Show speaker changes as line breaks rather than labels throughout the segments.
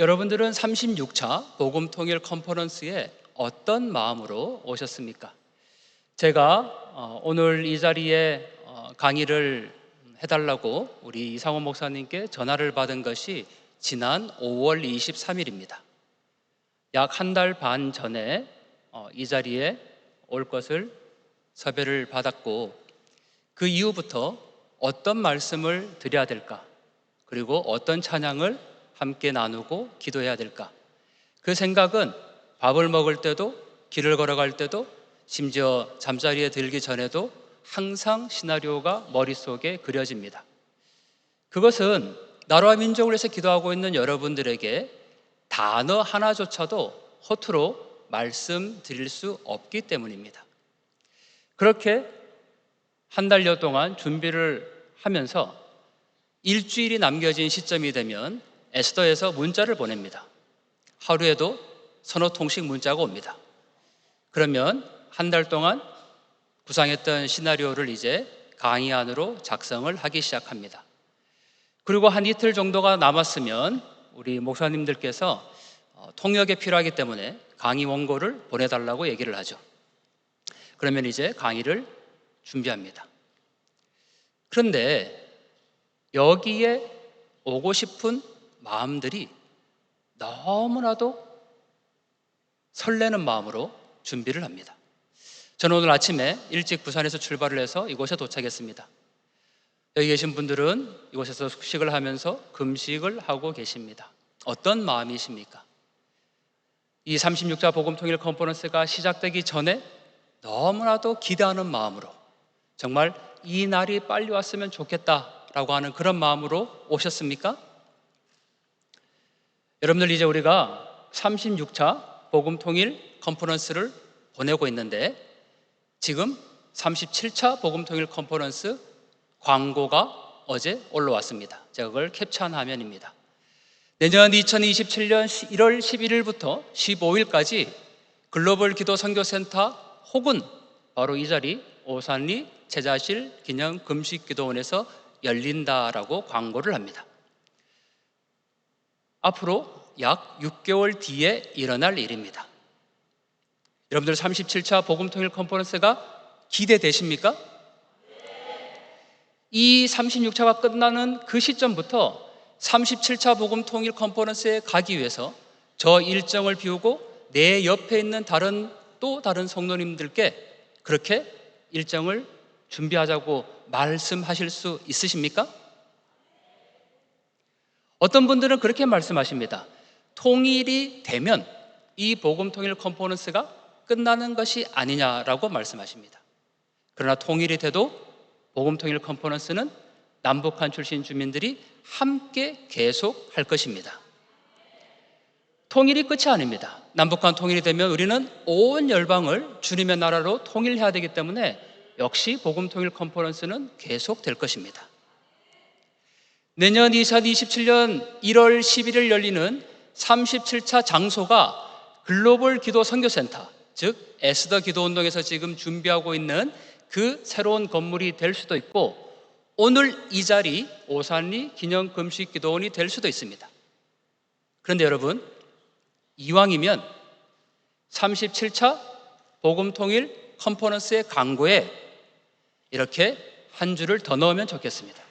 여러분들은 36차 복음통일 컨퍼런스에 어떤 마음으로 오셨습니까? 제가 오늘 이 자리에 강의를 해달라고 우리 이상호 목사님께 전화를 받은 것이 지난 5월 23일입니다. 약 한 달 반 전에 이 자리에 올 것을 섭외를 받았고, 그 이후부터 어떤 말씀을 드려야 될까, 그리고 어떤 찬양을 함께 나누고 기도해야 될까, 그 생각은 밥을 먹을 때도, 길을 걸어갈 때도, 심지어 잠자리에 들기 전에도 항상 시나리오가 머릿속에 그려집니다. 그것은 나라와 민족을 위해서 기도하고 있는 여러분들에게 단어 하나조차도 허투루 말씀드릴 수 없기 때문입니다. 그렇게 한 달여 동안 준비를 하면서 일주일이 남겨진 시점이 되면 에스더에서 문자를 보냅니다. 하루에도 서너 통씩 문자가 옵니다. 그러면 한 달 동안 구상했던 시나리오를 이제 강의안으로 작성을 하기 시작합니다. 그리고 한 이틀 정도가 남았으면 우리 목사님들께서 통역이 필요하기 때문에 강의 원고를 보내달라고 얘기를 하죠. 그러면 이제 강의를 준비합니다. 그런데 여기에 오고 싶은 마음들이 너무나도 설레는 마음으로 준비를 합니다. 저는 오늘 아침에 일찍 부산에서 출발을 해서 이곳에 도착했습니다. 여기 계신 분들은 이곳에서 숙식을 하면서 금식을 하고 계십니다. 어떤 마음이십니까? 이 36자 복음통일 컨퍼런스가 시작되기 전에 너무나도 기대하는 마음으로, 정말 이 날이 빨리 왔으면 좋겠다라고 하는 그런 마음으로 오셨습니까? 여러분들, 이제 우리가 36차 복음통일 컨퍼런스를 보내고 있는데, 지금 37차 복음통일 컨퍼런스 광고가 어제 올라왔습니다. 제가 그걸 캡처한 화면입니다. 내년 2027년 1월 11일부터 15일까지 글로벌 기도 선교센터 혹은 바로 이 자리 오산리 제자실 기념 금식 기도원에서 열린다라고 광고를 합니다. 앞으로 약 6개월 뒤에 일어날 일입니다. 여러분들 37차 복음통일 컨퍼런스가 기대되십니까? 이 36차가 끝나는 그 시점부터 37차 복음통일 컨퍼런스에 가기 위해서 저 일정을 비우고 내 옆에 있는 또 다른 성도님들께 그렇게 일정을 준비하자고 말씀하실 수 있으십니까? 어떤 분들은 그렇게 말씀하십니다. 통일이 되면 이 복음통일 컨퍼런스가 끝나는 것이 아니냐라고 말씀하십니다. 그러나 통일이 돼도 복음통일 컨퍼런스는 남북한 출신 주민들이 함께 계속할 것입니다. 통일이 끝이 아닙니다. 남북한 통일이 되면 우리는 온 열방을 주님의 나라로 통일해야 되기 때문에 역시 복음통일 컨퍼런스는 계속될 것입니다. 내년 2027년 1월 11일 열리는 37차 장소가 글로벌 기도 선교센터, 즉 에스더 기도운동에서 지금 준비하고 있는 그 새로운 건물이 될 수도 있고, 오늘 이 자리 오산리 기념 금식 기도원이 될 수도 있습니다. 그런데 여러분, 이왕이면 37차 복음통일 컨퍼런스의 광고에 이렇게 한 줄을 더 넣으면 좋겠습니다.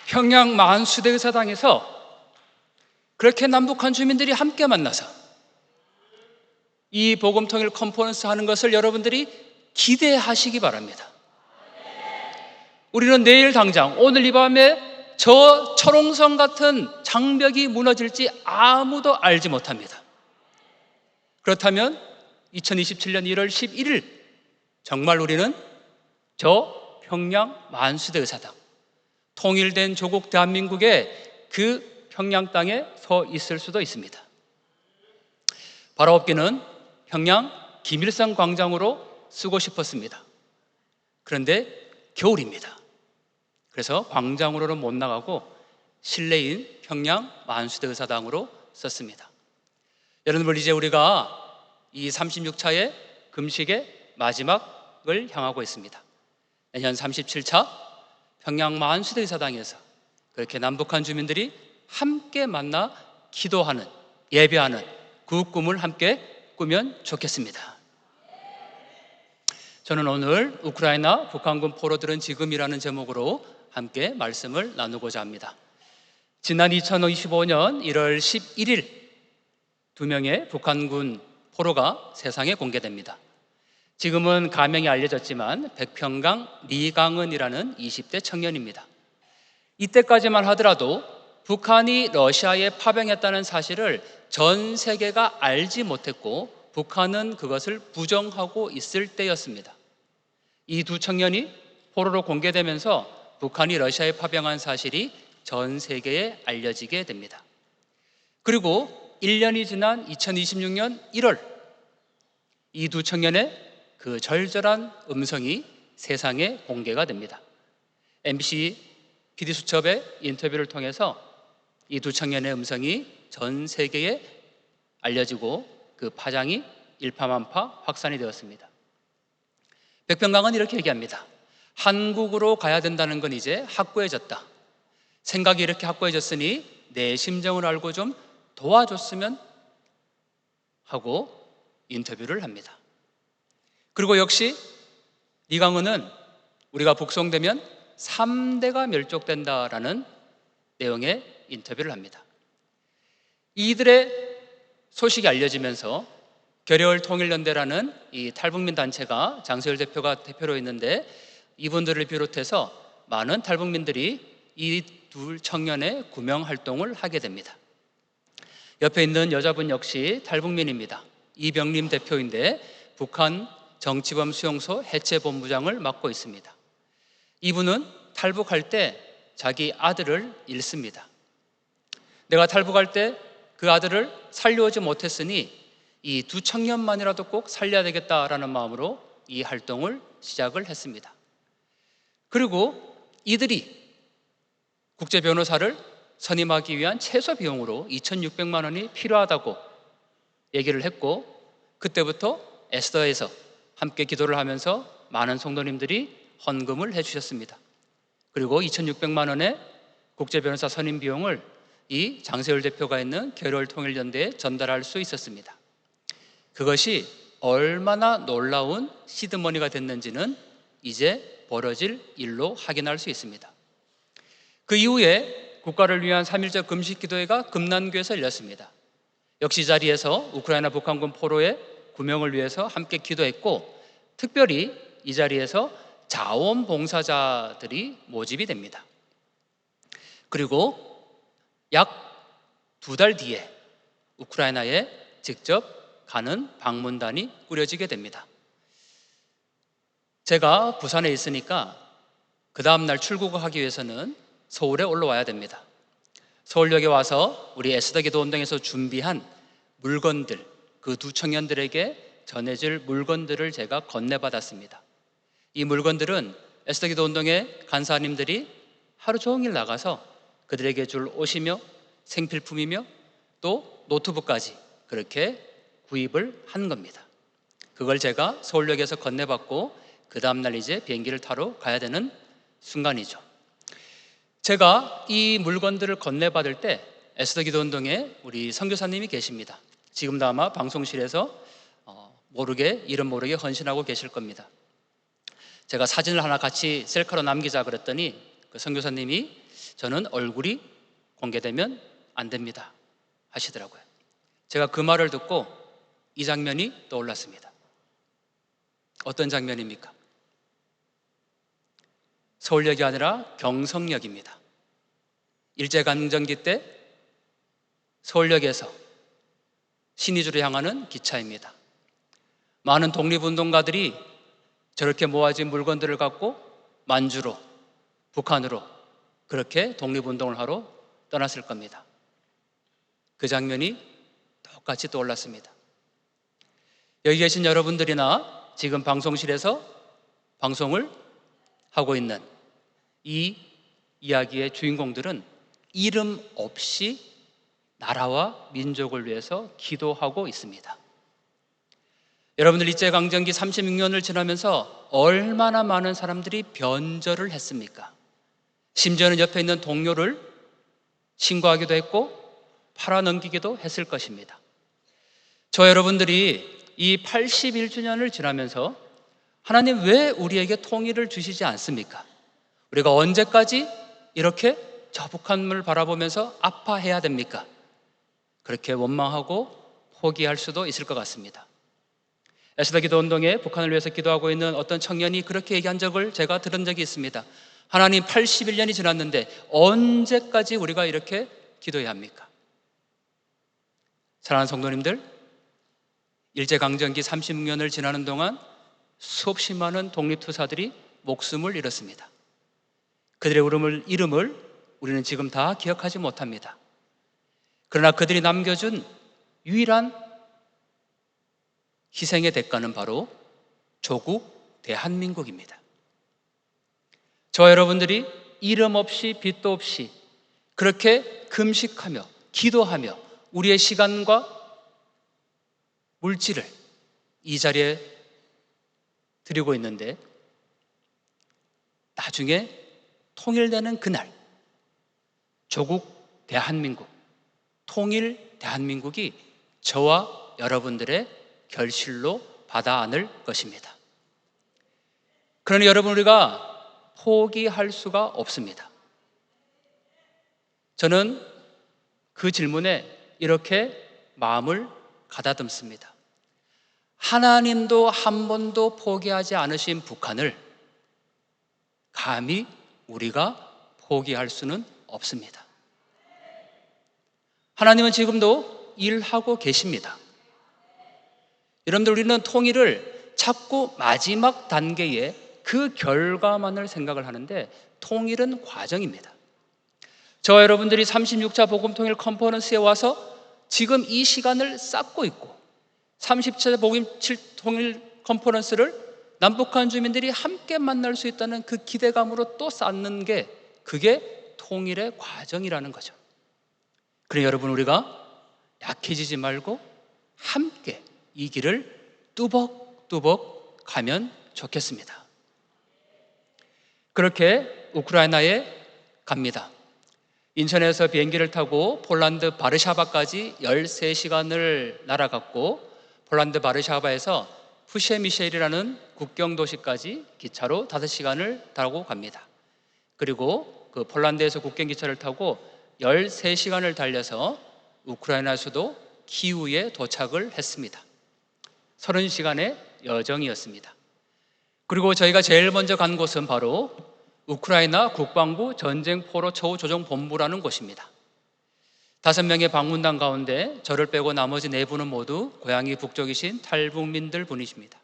평양 만수대의사당에서 그렇게 남북한 주민들이 함께 만나서 이 복음통일 컨퍼런스 하는 것을 여러분들이 기대하시기 바랍니다. 우리는 내일 당장, 오늘 이 밤에 저 철옹성 같은 장벽이 무너질지 아무도 알지 못합니다. 그렇다면 2027년 1월 11일 정말 우리는 저 평양 만수대의사당, 통일된 조국 대한민국의 그 평양 땅에 서 있을 수도 있습니다. 바라옵기는 평양 김일성 광장으로 쓰고 싶었습니다. 그런데 겨울입니다. 그래서 광장으로는 못 나가고 실내인 평양 만수대의사당으로 썼습니다. 여러분, 이제 우리가 이 36차의 금식의 마지막을 향하고 있습니다. 내년 37차 평양 만수대의사당에서 그렇게 남북한 주민들이 함께 만나 기도하는, 예배하는 그 꿈을 함께 꾸면 좋겠습니다. 저는 오늘 우크라이나 북한군 포로들은 지금이라는 제목으로 함께 말씀을 나누고자 합니다. 지난 2025년 1월 11일 2명의 북한군 포로가 세상에 공개됩니다. 지금은 가명이 알려졌지만 백평강 리강은이라는 20대 청년입니다. 이때까지만 하더라도 북한이 러시아에 파병했다는 사실을 전 세계가 알지 못했고 북한은 그것을 부정하고 있을 때였습니다. 이 두 청년이 포로로 공개되면서 북한이 러시아에 파병한 사실이 전 세계에 알려지게 됩니다. 그리고 1년이 지난 2026년 1월 이 두 청년의 그 절절한 음성이 세상에 공개가 됩니다. MBC PD수첩의 인터뷰를 통해서 이 두 청년의 음성이 전 세계에 알려지고 그 파장이 일파만파 확산이 되었습니다. 백병강은 이렇게 얘기합니다. 한국으로 가야 된다는 건 이제 확고해졌다. 생각이 이렇게 확고해졌으니 내 심정을 알고 좀 도와줬으면 하고 인터뷰를 합니다. 그리고 역시 리강은은 우리가 북송되면 3대가 멸족된다라는 내용의 인터뷰를 합니다. 이들의 소식이 알려지면서 결혈통일연대라는 이 탈북민 단체가 장세열 대표가 대표로 있는데 이분들을 비롯해서 많은 탈북민들이 이 둘 청년의 구명 활동을 하게 됩니다. 옆에 있는 여자분 역시 탈북민입니다. 이병림 대표인데 북한 정치범 수용소 해체본부장을 맡고 있습니다. 이분은 탈북할 때 자기 아들을 잃습니다. 내가 탈북할 때 그 아들을 살려오지 못했으니 이 두 청년만이라도 꼭 살려야 되겠다라는 마음으로 이 활동을 시작을 했습니다. 그리고 이들이 국제 변호사를 선임하기 위한 최소 비용으로 2,600만 원이 필요하다고 얘기를 했고 그때부터 에스더에서 함께 기도를 하면서 많은 성도님들이 헌금을 해주셨습니다. 그리고 2,600만 원의 국제 변호사 선임 비용을 이 장세열 대표가 있는 결혈통일연대에 전달할 수 있었습니다. 그것이 얼마나 놀라운 시드머니가 됐는지는 이제 벌어질 일로 확인할 수 있습니다. 그 이후에 국가를 위한 3.1절 금식기도회가 금난교에서 열렸습니다. 역시 이 자리에서 우크라이나 북한군 포로의 구명을 위해서 함께 기도했고 특별히 이 자리에서 자원봉사자들이 모집이 됩니다. 그리고 약 2달 뒤에 우크라이나에 직접 가는 방문단이 꾸려지게 됩니다. 제가 부산에 있으니까 그 다음날 출국을 하기 위해서는 서울에 올라와야 됩니다. 서울역에 와서 우리 에스더 기도 운동에서 준비한 물건들, 그 두 청년들에게 전해질 물건들을 제가 건네받았습니다. 이 물건들은 에스더 기도 운동의 간사님들이 하루 종일 나가서 그들에게 줄 옷이며 생필품이며 또 노트북까지 그렇게 구입을 한 겁니다. 그걸 제가 서울역에서 건네받고 그 다음날 이제 비행기를 타러 가야 되는 순간이죠. 제가 이 물건들을 건네받을 때 에스더 기도 운동에 우리 선교사님이 계십니다. 지금도 아마 방송실에서 이름 모르게 헌신하고 계실 겁니다. 제가 사진을 하나 같이 셀카로 남기자 그랬더니 그 선교사님이 저는 얼굴이 공개되면 안 됩니다 하시더라고요. 제가 그 말을 듣고 이 장면이 떠올랐습니다. 어떤 장면입니까? 서울역이 아니라 경성역입니다. 일제강점기 때 서울역에서 신의주를 향하는 기차입니다. 많은 독립운동가들이 저렇게 모아진 물건들을 갖고 만주로, 북한으로 그렇게 독립운동을 하러 떠났을 겁니다. 그 장면이 똑같이 떠올랐습니다. 여기 계신 여러분들이나 지금 방송실에서 방송을 하고 있는 이 이야기의 주인공들은 이름 없이 나라와 민족을 위해서 기도하고 있습니다. 여러분들 일제강점기 36년을 지나면서 얼마나 많은 사람들이 변절을 했습니까? 심지어는 옆에 있는 동료를 신고하기도 했고 팔아넘기기도 했을 것입니다. 저 여러분들이 이 81주년을 지나면서 하나님 왜 우리에게 통일을 주시지 않습니까? 우리가 언제까지 이렇게 저 북한을 바라보면서 아파해야 됩니까? 그렇게 원망하고 포기할 수도 있을 것 같습니다. 야시다 기도운동에 북한을 위해서 기도하고 있는 어떤 청년이 그렇게 얘기한 적을 제가 들은 적이 있습니다. 하나님, 81년이 지났는데 언제까지 우리가 이렇게 기도해야 합니까? 사랑하는 성도님들, 일제강점기 36년을 지나는 동안 수없이 많은 독립투사들이 목숨을 잃었습니다. 그들의 이름을 우리는 지금 다 기억하지 못합니다. 그러나 그들이 남겨준 유일한 희생의 대가는 바로 조국 대한민국입니다. 저와 여러분들이 이름 없이 빚도 없이 그렇게 금식하며 기도하며 우리의 시간과 물질을 이 자리에 드리고 있는데, 나중에 통일되는 그날 조국 대한민국, 통일 대한민국이 저와 여러분들의 결실로 받아 안을 것입니다. 그러니 여러분, 우리가 포기할 수가 없습니다. 저는 그 질문에 이렇게 마음을 가다듬습니다. 하나님도 한 번도 포기하지 않으신 북한을 감히 우리가 포기할 수는 없습니다. 하나님은 지금도 일하고 계십니다. 여러분들, 우리는 통일을 자꾸 마지막 단계에 그 결과만을 생각을 하는데 통일은 과정입니다. 저와 여러분들이 36차 복음통일 컨퍼런스에 와서 지금 이 시간을 쌓고 있고 30차 복음통일 컨퍼런스를 남북한 주민들이 함께 만날 수 있다는 그 기대감으로 또 쌓는 게, 그게 통일의 과정이라는 거죠. 그래 여러분, 우리가 약해지지 말고 함께 이 길을 뚜벅뚜벅 가면 좋겠습니다. 그렇게 우크라이나에 갑니다. 인천에서 비행기를 타고 폴란드 바르샤바까지 13시간을 날아갔고, 폴란드 바르샤바에서 푸셰미셸이라는 국경 도시까지 기차로 5시간을 타고 갑니다. 그리고 그 폴란드에서 국경 기차를 타고 13시간을 달려서 우크라이나 수도 키우에 도착을 했습니다. 30시간의 여정이었습니다. 그리고 저희가 제일 먼저 간 곳은 바로 우크라이나 국방부 전쟁포로 처우조정본부라는 곳입니다. 5명의 방문단 가운데 저를 빼고 나머지 4분은 모두 고향이 북쪽이신 탈북민들 분이십니다.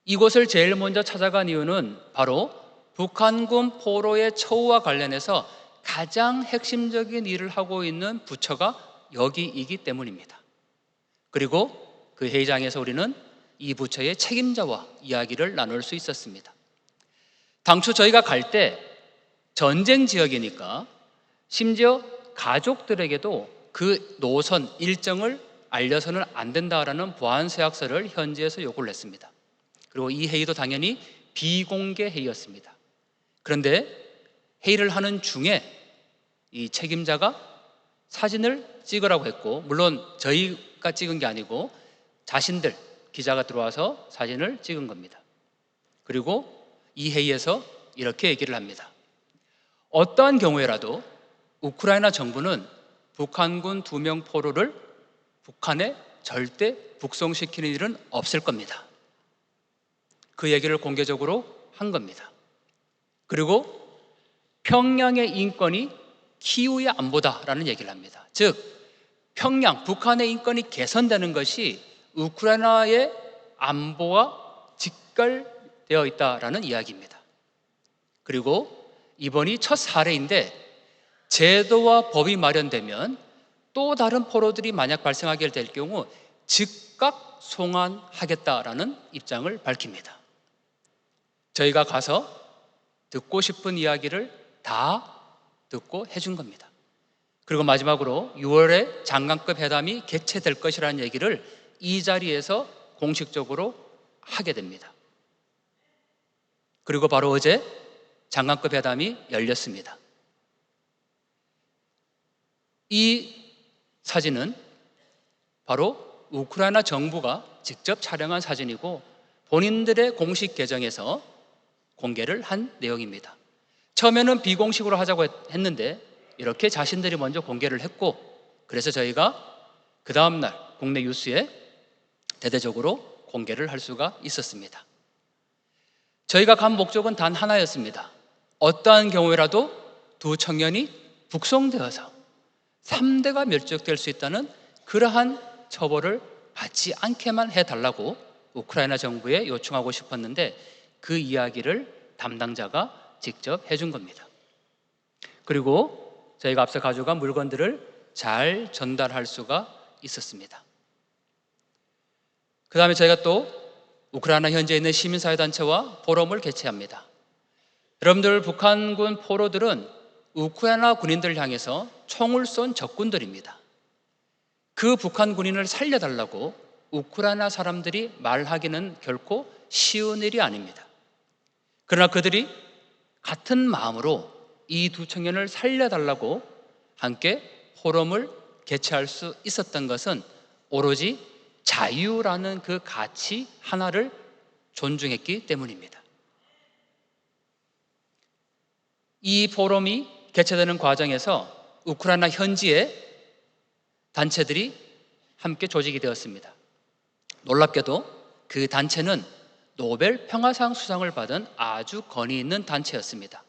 이곳을 제일 먼저 찾아간 이유는 바로 북한군 포로의 처우와 관련해서 가장 핵심적인 일을 하고 있는 부처가 여기이기 때문입니다. 그리고 그 회의장에서 우리는 이 부처의 책임자와 이야기를 나눌 수 있었습니다. 당초 저희가 갈 때 전쟁 지역이니까 심지어 가족들에게도 그 노선 일정을 알려서는 안 된다라는 보안 서약서를 현지에서 요구를 했습니다. 그리고 이 회의도 당연히 비공개 회의였습니다. 그런데 회의를 하는 중에 이 책임자가 사진을 찍으라고 했고, 물론 저희가 찍은 게 아니고 자신들 기자가 들어와서 사진을 찍은 겁니다. 그리고 이 회의에서 이렇게 얘기를 합니다. 어떠한 경우에라도 우크라이나 정부는 북한군 2명 포로를 북한에 절대 북송시키는 일은 없을 겁니다. 그 얘기를 공개적으로 한 겁니다. 그리고 평양의 인권이 키우의 안보다라는 얘기를 합니다. 즉, 평양, 북한의 인권이 개선되는 것이 우크라이나의 안보와 직결되어 있다라는 이야기입니다. 그리고 이번이 첫 사례인데, 제도와 법이 마련되면 또 다른 포로들이 만약 발생하게 될 경우 즉각 송환하겠다라는 입장을 밝힙니다. 저희가 가서 듣고 싶은 이야기를 다 듣고 해준 겁니다. 그리고 마지막으로 6월에 장관급 회담이 개최될 것이라는 얘기를 이 자리에서 공식적으로 하게 됩니다. 그리고 바로 어제 장관급 회담이 열렸습니다. 이 사진은 바로 우크라이나 정부가 직접 촬영한 사진이고 본인들의 공식 계정에서 공개를 한 내용입니다. 처음에는 비공식으로 하자고 했는데 이렇게 자신들이 먼저 공개를 했고, 그래서 저희가 그 다음날 국내 뉴스에 대대적으로 공개를 할 수가 있었습니다. 저희가 간 목적은 단 하나였습니다. 어떠한 경우에라도 두 청년이 북송되어서 3대가 멸족될 수 있다는 그러한 처벌을 받지 않게만 해달라고 우크라이나 정부에 요청하고 싶었는데 그 이야기를 담당자가 직접 해준 겁니다. 그리고 저희가 앞서 가져간 물건들을 잘 전달할 수가 있었습니다. 그 다음에 저희가 또 우크라이나 현지에 있는 시민사회단체와 포럼을 개최합니다. 여러분들, 북한군 포로들은 우크라이나 군인들을 향해서 총을 쏜 적군들입니다. 그 북한 군인을 살려달라고 우크라이나 사람들이 말하기는 결코 쉬운 일이 아닙니다. 그러나 그들이 같은 마음으로 이 두 청년을 살려달라고 함께 포럼을 개최할 수 있었던 것은 오로지 자유라는 그 가치 하나를 존중했기 때문입니다. 이 포럼이 개최되는 과정에서 우크라이나 현지의 단체들이 함께 조직이 되었습니다. 놀랍게도 그 단체는 노벨 평화상 수상을 받은 아주 권위 있는 단체였습니다.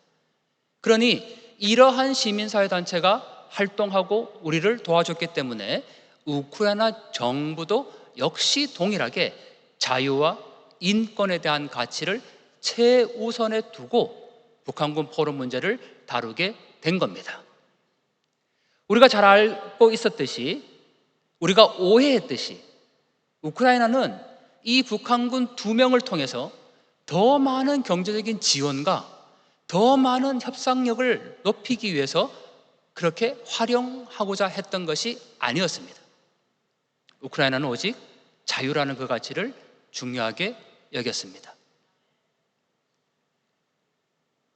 그러니 이러한 시민사회단체가 활동하고 우리를 도와줬기 때문에 우크라이나 정부도 역시 동일하게 자유와 인권에 대한 가치를 최우선에 두고 북한군 포로 문제를 다루게 된 겁니다. 우리가 잘 알고 있었듯이, 우리가 오해했듯이 우크라이나는 이 북한군 2명을 통해서 더 많은 경제적인 지원과 더 많은 협상력을 높이기 위해서 그렇게 활용하고자 했던 것이 아니었습니다. 우크라이나는 오직 자유라는 그 가치를 중요하게 여겼습니다.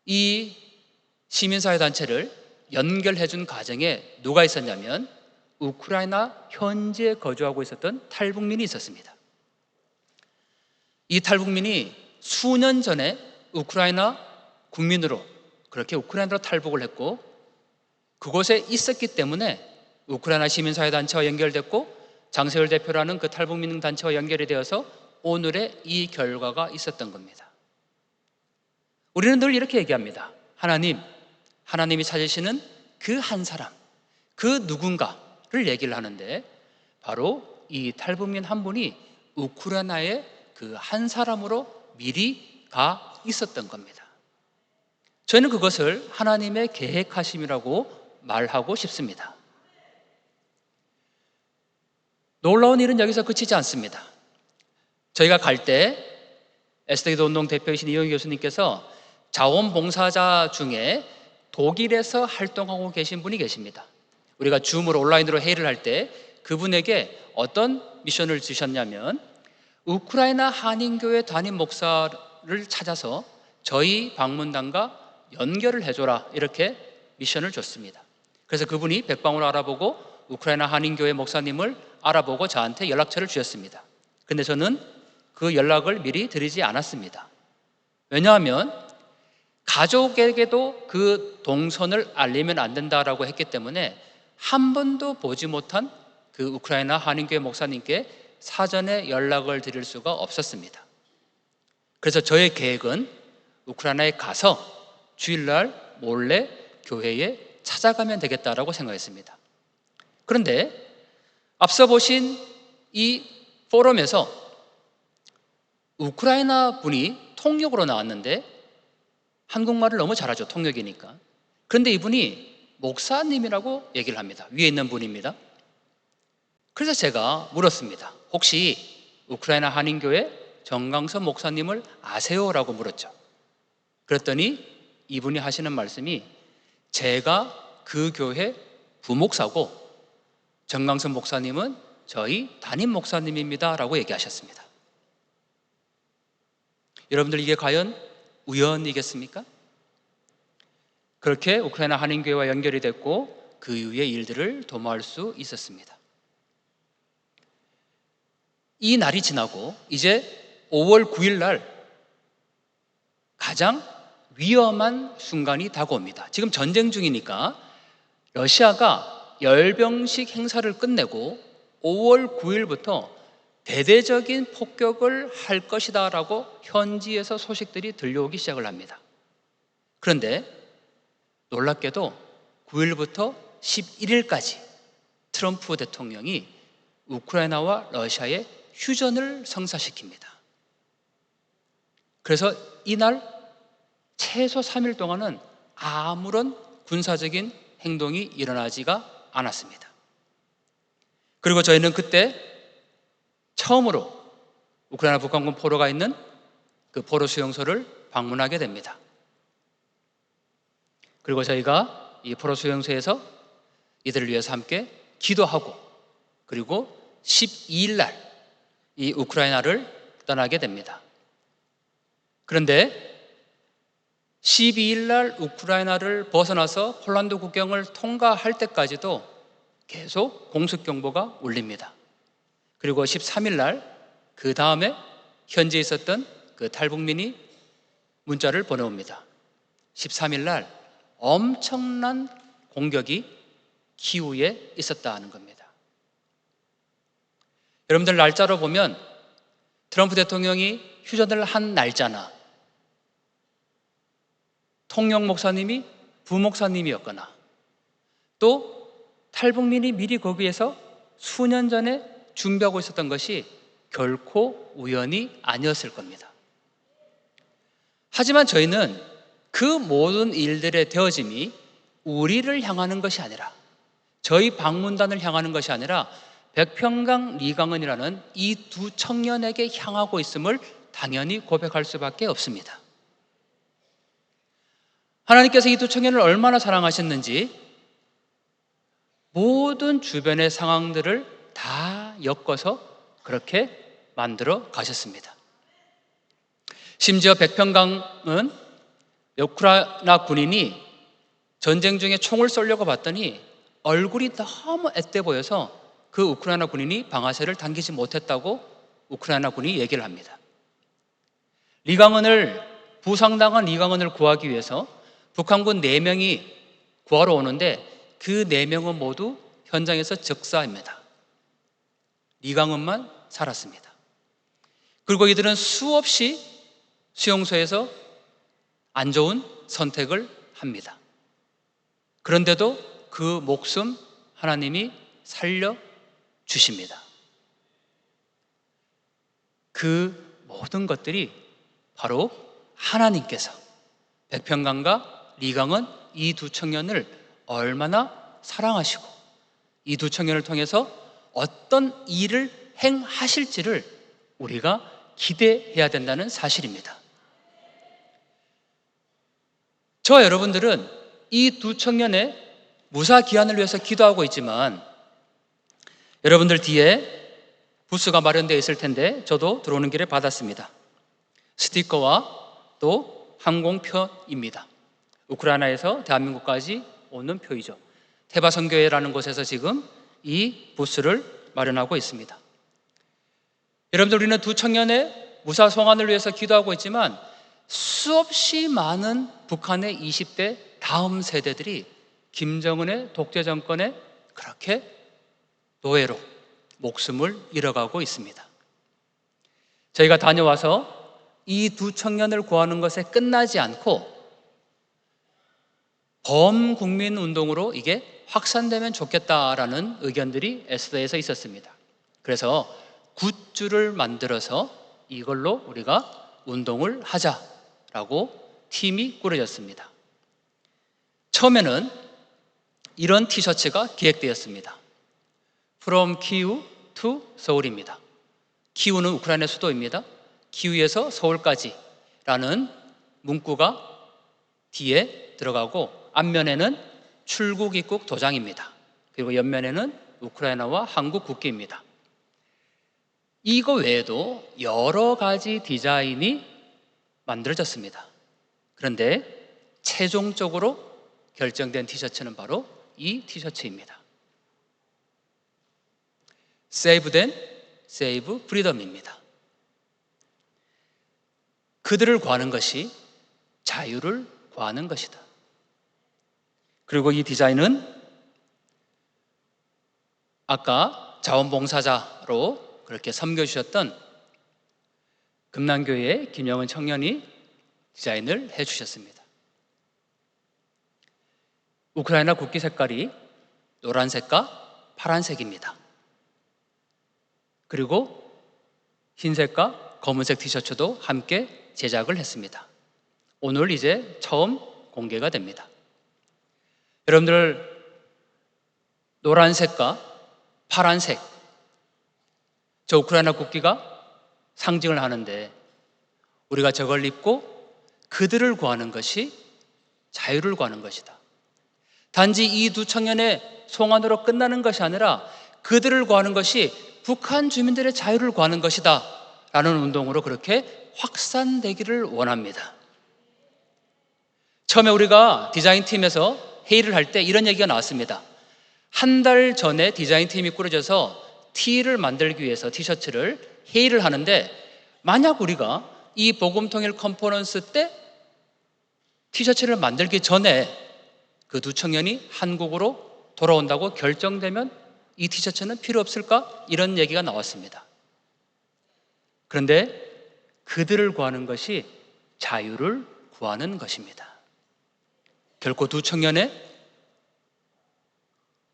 이 시민사회단체를 연결해준 과정에 누가 있었냐면 우크라이나 현지에 거주하고 있었던 탈북민이 있었습니다. 이 탈북민이 수년 전에 우크라이나 국민으로, 그렇게 우크라이나로 탈북을 했고 그곳에 있었기 때문에 우크라이나 시민사회단체와 연결됐고 장세열 대표라는 그 탈북민 단체와 연결이 되어서 오늘의 이 결과가 있었던 겁니다. 우리는 늘 이렇게 얘기합니다. 하나님이 찾으시는 그 한 사람, 그 누군가를 얘기를 하는데 바로 이 탈북민 한 분이 우크라이나의 그 한 사람으로 미리 가 있었던 겁니다. 저는 그것을 하나님의 계획하심이라고 말하고 싶습니다. 놀라운 일은 여기서 그치지 않습니다. 저희가 갈 때 SD기도 운동 대표이신 이영희 교수님께서 자원봉사자 중에 독일에서 활동하고 계신 분이 계십니다. 우리가 줌으로 온라인으로 회의를 할 때 그분에게 어떤 미션을 주셨냐면 우크라이나 한인교회 담임 목사를 찾아서 저희 방문단과 연결을 해줘라, 이렇게 미션을 줬습니다. 그래서 그분이 백방으로 알아보고 우크라이나 한인교회 목사님을 알아보고 저한테 연락처를 주셨습니다. 근데 저는 그 연락을 미리 드리지 않았습니다. 왜냐하면 가족에게도 그 동선을 알리면 안 된다라고 했기 때문에 한 번도 보지 못한 그 우크라이나 한인교회 목사님께 사전에 연락을 드릴 수가 없었습니다. 그래서 저의 계획은 우크라이나에 가서 주일날 몰래 교회에 찾아가면 되겠다라고 생각했습니다. 그런데 앞서 보신 이 포럼에서 우크라이나 분이 통역으로 나왔는데 한국말을 너무 잘하죠, 통역이니까. 그런데 이분이 목사님이라고 얘기를 합니다. 위에 있는 분입니다. 그래서 제가 물었습니다. 혹시 우크라이나 한인교회 정강선 목사님을 아세요? 라고 물었죠. 그랬더니 이분이 하시는 말씀이 제가 그 교회 부목사고 정강선 목사님은 저희 담임 목사님입니다 라고 얘기하셨습니다. 여러분들 이게 과연 우연이겠습니까? 그렇게 우크라이나 한인교회와 연결이 됐고 그 이후의 일들을 도모할 수 있었습니다. 이 날이 지나고 이제 5월 9일 날 가장 위험한 순간이 다가옵니다. 지금 전쟁 중이니까 러시아가 열병식 행사를 끝내고 5월 9일부터 대대적인 폭격을 할 것이다 라고 현지에서 소식들이 들려오기 시작을 합니다. 그런데 놀랍게도 9일부터 11일까지 트럼프 대통령이 우크라이나와 러시아의 휴전을 성사시킵니다. 그래서 이날 최소 3일 동안은 아무런 군사적인 행동이 일어나지가 않았습니다. 그리고 저희는 그때 처음으로 우크라이나 북한군 포로가 있는 그 포로 수용소를 방문하게 됩니다. 그리고 저희가 이 포로 수용소에서 이들을 위해서 함께 기도하고 그리고 12일 날 이 우크라이나를 떠나게 됩니다. 그런데 12일 날 우크라이나를 벗어나서 폴란드 국경을 통과할 때까지도 계속 공습경보가 울립니다. 그리고 13일 날 그 다음에 현지에 있었던 그 탈북민이 문자를 보내옵니다. 13일 날 엄청난 공격이 키우에 있었다는 겁니다. 여러분들 날짜로 보면 트럼프 대통령이 휴전을 한 날짜나 통역 목사님이 부목사님이었거나 또 탈북민이 미리 거기에서 수년 전에 준비하고 있었던 것이 결코 우연이 아니었을 겁니다. 하지만 저희는 그 모든 일들의 되어짐이 우리를 향하는 것이 아니라 저희 방문단을 향하는 것이 아니라 백평강 리강은이라는 이 두 청년에게 향하고 있음을 당연히 고백할 수밖에 없습니다. 하나님께서 이 두 청년을 얼마나 사랑하셨는지 모든 주변의 상황들을 다 엮어서 그렇게 만들어 가셨습니다. 심지어 백평강은 우크라이나 군인이 전쟁 중에 총을 쏘려고 봤더니 얼굴이 너무 앳돼 보여서 그 우크라이나 군인이 방아쇠를 당기지 못했다고 우크라이나 군이 얘기를 합니다. 부상당한 리강은을 구하기 위해서 북한군 4명이 구하러 오는데 그 4명은 모두 현장에서 즉사합니다. 리강은만 살았습니다. 그리고 이들은 수없이 수용소에서 안 좋은 선택을 합니다. 그런데도 그 목숨 하나님이 살려주십니다. 그 모든 것들이 바로 하나님께서 백평강과 리강은 이 두 청년을 얼마나 사랑하시고 이 두 청년을 통해서 어떤 일을 행하실지를 우리가 기대해야 된다는 사실입니다. 저와 여러분들은 이 두 청년의 무사 귀환을 위해서 기도하고 있지만 여러분들 뒤에 부스가 마련되어 있을 텐데 저도 들어오는 길에 받았습니다. 스티커와 또 항공표입니다. 우크라이나에서 대한민국까지 오는 표이죠. 테바선교회라는 곳에서 지금 이 부스를 마련하고 있습니다. 여러분들 우리는 두 청년의 무사 송환을 위해서 기도하고 있지만 수없이 많은 북한의 20대 다음 세대들이 김정은의 독재 정권에 그렇게 노예로 목숨을 잃어가고 있습니다. 저희가 다녀와서 이 두 청년을 구하는 것에 끝나지 않고 범국민 운동으로 이게 확산되면 좋겠다라는 의견들이 에스더에서 있었습니다. 그래서 굿즈를 만들어서 이걸로 우리가 운동을 하자라고 팀이 꾸려졌습니다. 처음에는 이런 티셔츠가 기획되었습니다. From Kyiv to 서울입니다. 키우는 우크라이나 수도입니다. 키우에서 서울까지라는 문구가 뒤에 들어가고 앞면에는 출국 입국 도장입니다. 그리고 옆면에는 우크라이나와 한국 국기입니다. 이거 외에도 여러 가지 디자인이 만들어졌습니다. 그런데 최종적으로 결정된 티셔츠는 바로 이 티셔츠입니다. Save them, save freedom입니다. 그들을 구하는 것이 자유를 구하는 것이다. 그리고 이 디자인은 아까 자원봉사자로 그렇게 섬겨주셨던 금남교회의 김영은 청년이 디자인을 해주셨습니다. 우크라이나 국기 색깔이 노란색과 파란색입니다. 그리고 흰색과 검은색 티셔츠도 함께 제작을 했습니다. 오늘 이제 처음 공개가 됩니다. 여러분들, 노란색과 파란색, 저 우크라이나 국기가 상징을 하는데 우리가 저걸 입고 그들을 구하는 것이 자유를 구하는 것이다. 단지 이 두 청년의 송환으로 끝나는 것이 아니라 그들을 구하는 것이 북한 주민들의 자유를 구하는 것이다 라는 운동으로 그렇게 확산되기를 원합니다. 처음에 우리가 디자인팀에서 회의를 할 때 이런 얘기가 나왔습니다. 한 달 전에 디자인팀이 꾸려져서 티를 만들기 위해서 티셔츠를 회의를 하는데, 만약 우리가 이 복음통일 컨퍼런스 때 티셔츠를 만들기 전에 그 두 청년이 한국으로 돌아온다고 결정되면 이 티셔츠는 필요 없을까? 이런 얘기가 나왔습니다. 그런데 그들을 구하는 것이 자유를 구하는 것입니다. 결코 두 청년의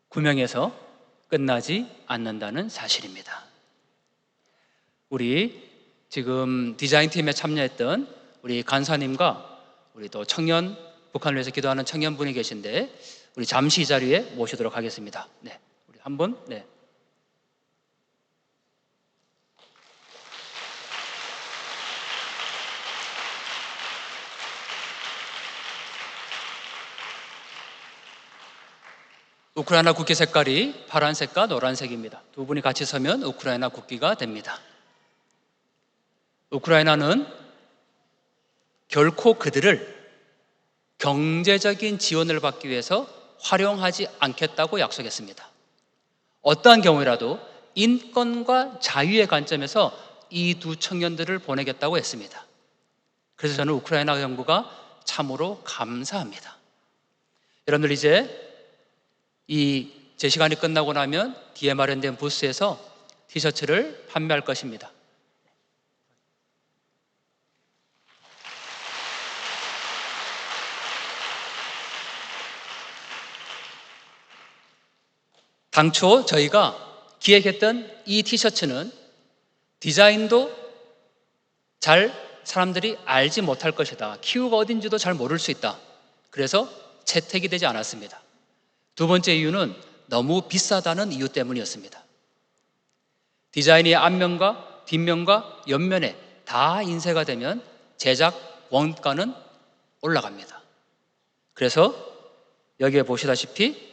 구명에서 끝나지 않는다는 사실입니다. 우리 지금 디자인팀에 참여했던 우리 간사님과 우리 또 청년, 북한을 위해서 기도하는 청년분이 계신데 우리 잠시 이 자리에 모시도록 하겠습니다. 네, 우리 한 분. 네. 우크라이나 국기 색깔이 파란색과 노란색입니다. 두 분이 같이 서면 우크라이나 국기가 됩니다. 우크라이나는 결코 그들을 경제적인 지원을 받기 위해서 활용하지 않겠다고 약속했습니다. 어떠한 경우라도 인권과 자유의 관점에서 이 두 청년들을 보내겠다고 했습니다. 그래서 저는 우크라이나 정부가 참으로 감사합니다. 여러분들, 이제 이 제 시간이 끝나고 나면 뒤에 마련된 부스에서 티셔츠를 판매할 것입니다. 당초 저희가 기획했던 이 티셔츠는 디자인도 잘 사람들이 알지 못할 것이다. 키우가 어딘지도 잘 모를 수 있다. 그래서 채택이 되지 않았습니다. 두 번째 이유는 너무 비싸다는 이유 때문이었습니다. 디자인이 앞면과 뒷면과 옆면에 다 인쇄가 되면 제작 원가는 올라갑니다. 그래서 여기에 보시다시피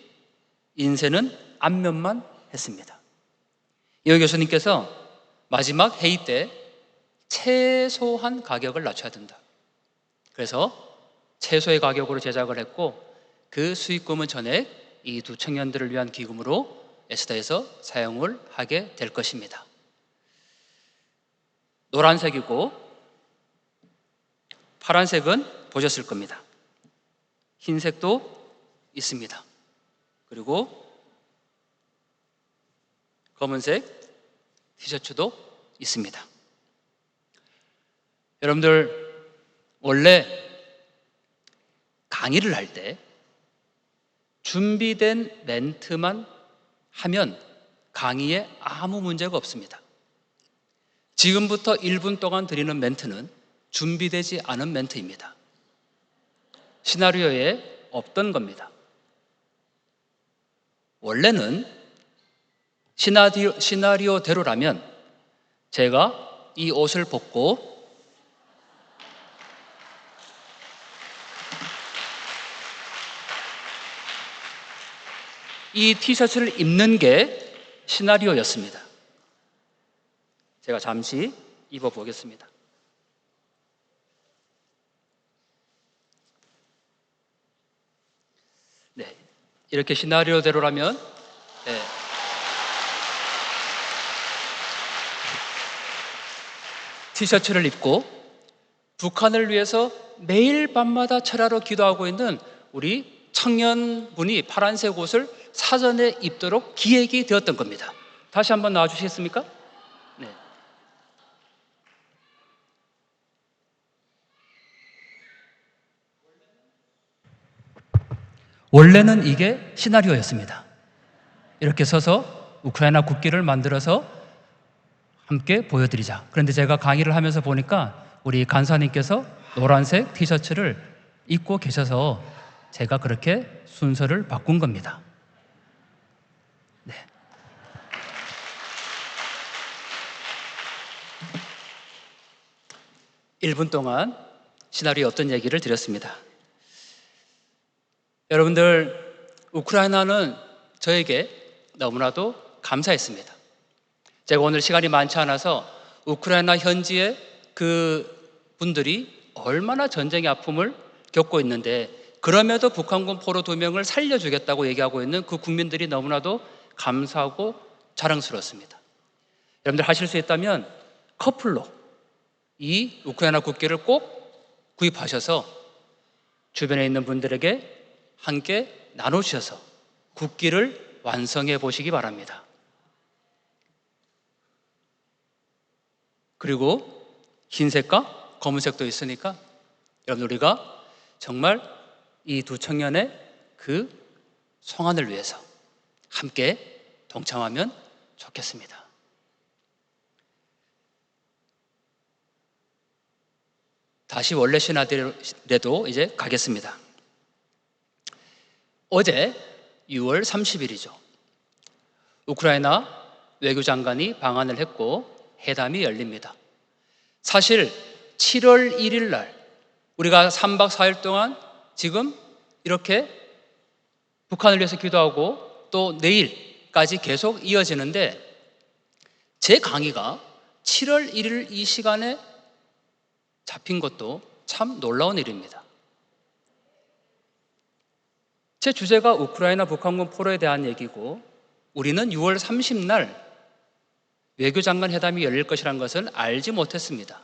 인쇄는 앞면만 했습니다. 이호 교수님께서 마지막 회의 때 최소한 가격을 낮춰야 된다. 그래서 최소의 가격으로 제작을 했고, 그 수익금은 전액 이 두 청년들을 위한 기금으로 에스더에서 사용을 하게 될 것입니다. 노란색이고 파란색은 보셨을 겁니다. 흰색도 있습니다. 그리고 검은색 티셔츠도 있습니다. 여러분들, 원래 강의를 할 때 준비된 멘트만 하면 강의에 아무 문제가 없습니다. 지금부터 1분 동안 드리는 멘트는 준비되지 않은 멘트입니다. 시나리오에 없던 겁니다. 원래는 시나리오대로라면 제가 이 옷을 벗고 이 티셔츠를 입는 게 시나리오였습니다. 제가 잠시 입어보겠습니다. 네, 이렇게 시나리오대로라면 네, 티셔츠를 입고 북한을 위해서 매일 밤마다 철야로 기도하고 있는 우리 청년분이 파란색 옷을 사전에 입도록 기획이 되었던 겁니다. 다시 한번 나와주시겠습니까? 네. 원래는 이게 시나리오였습니다. 이렇게 서서 우크라이나 국기를 만들어서 함께 보여드리자. 그런데 제가 강의를 하면서 보니까 우리 간사님께서 노란색 티셔츠를 입고 계셔서 제가 그렇게 순서를 바꾼 겁니다. 네. (1분) 동안 시나리오 어떤 얘기를 드렸습니다. 여러분들, 우크라이나는 저에게 너무나도 감사했습니다. 제가 오늘 시간이 많지 않아서 우크라이나 현지의 그 분들이 얼마나 전쟁의 아픔을 겪고 있는데, 그럼에도 북한군 포로 2명을 살려주겠다고 얘기하고 있는 그 국민들이 너무나도 감사하고 자랑스럽습니다. 여러분들 하실 수 있다면 커플로 이 우크라이나 국기를 꼭 구입하셔서 주변에 있는 분들에게 함께 나누셔서 국기를 완성해 보시기 바랍니다. 그리고 흰색과 검은색도 있으니까 여러분, 우리가 정말 이 두 청년의 그 성안을 위해서 함께 동참하면 좋겠습니다. 다시 원래 시나리오로 이제 가겠습니다. 어제 6월 30일이죠. 우크라이나 외교장관이 방한을 했고 회담이 열립니다. 사실 7월 1일 날 우리가 3박 4일 동안 지금 이렇게 북한을 위해서 기도하고 또 내일까지 계속 이어지는데, 제 강의가 7월 1일 이 시간에 잡힌 것도 참 놀라운 일입니다. 제 주제가 우크라이나 북한군 포로에 대한 얘기고, 우리는 6월 30날 외교장관 회담이 열릴 것이라는 것을 알지 못했습니다.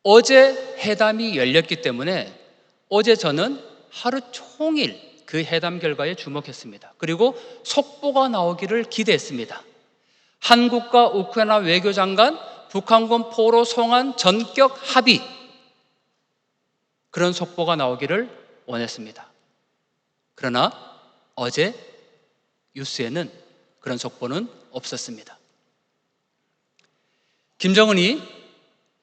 어제 회담이 열렸기 때문에 어제 저는 하루 종일 그 회담 결과에 주목했습니다. 그리고 속보가 나오기를 기대했습니다. 한국과 우크라이나 외교장관 북한군 포로 송환 전격 합의, 그런 속보가 나오기를 원했습니다. 그러나 어제 뉴스에는 그런 속보는 없었습니다. 김정은이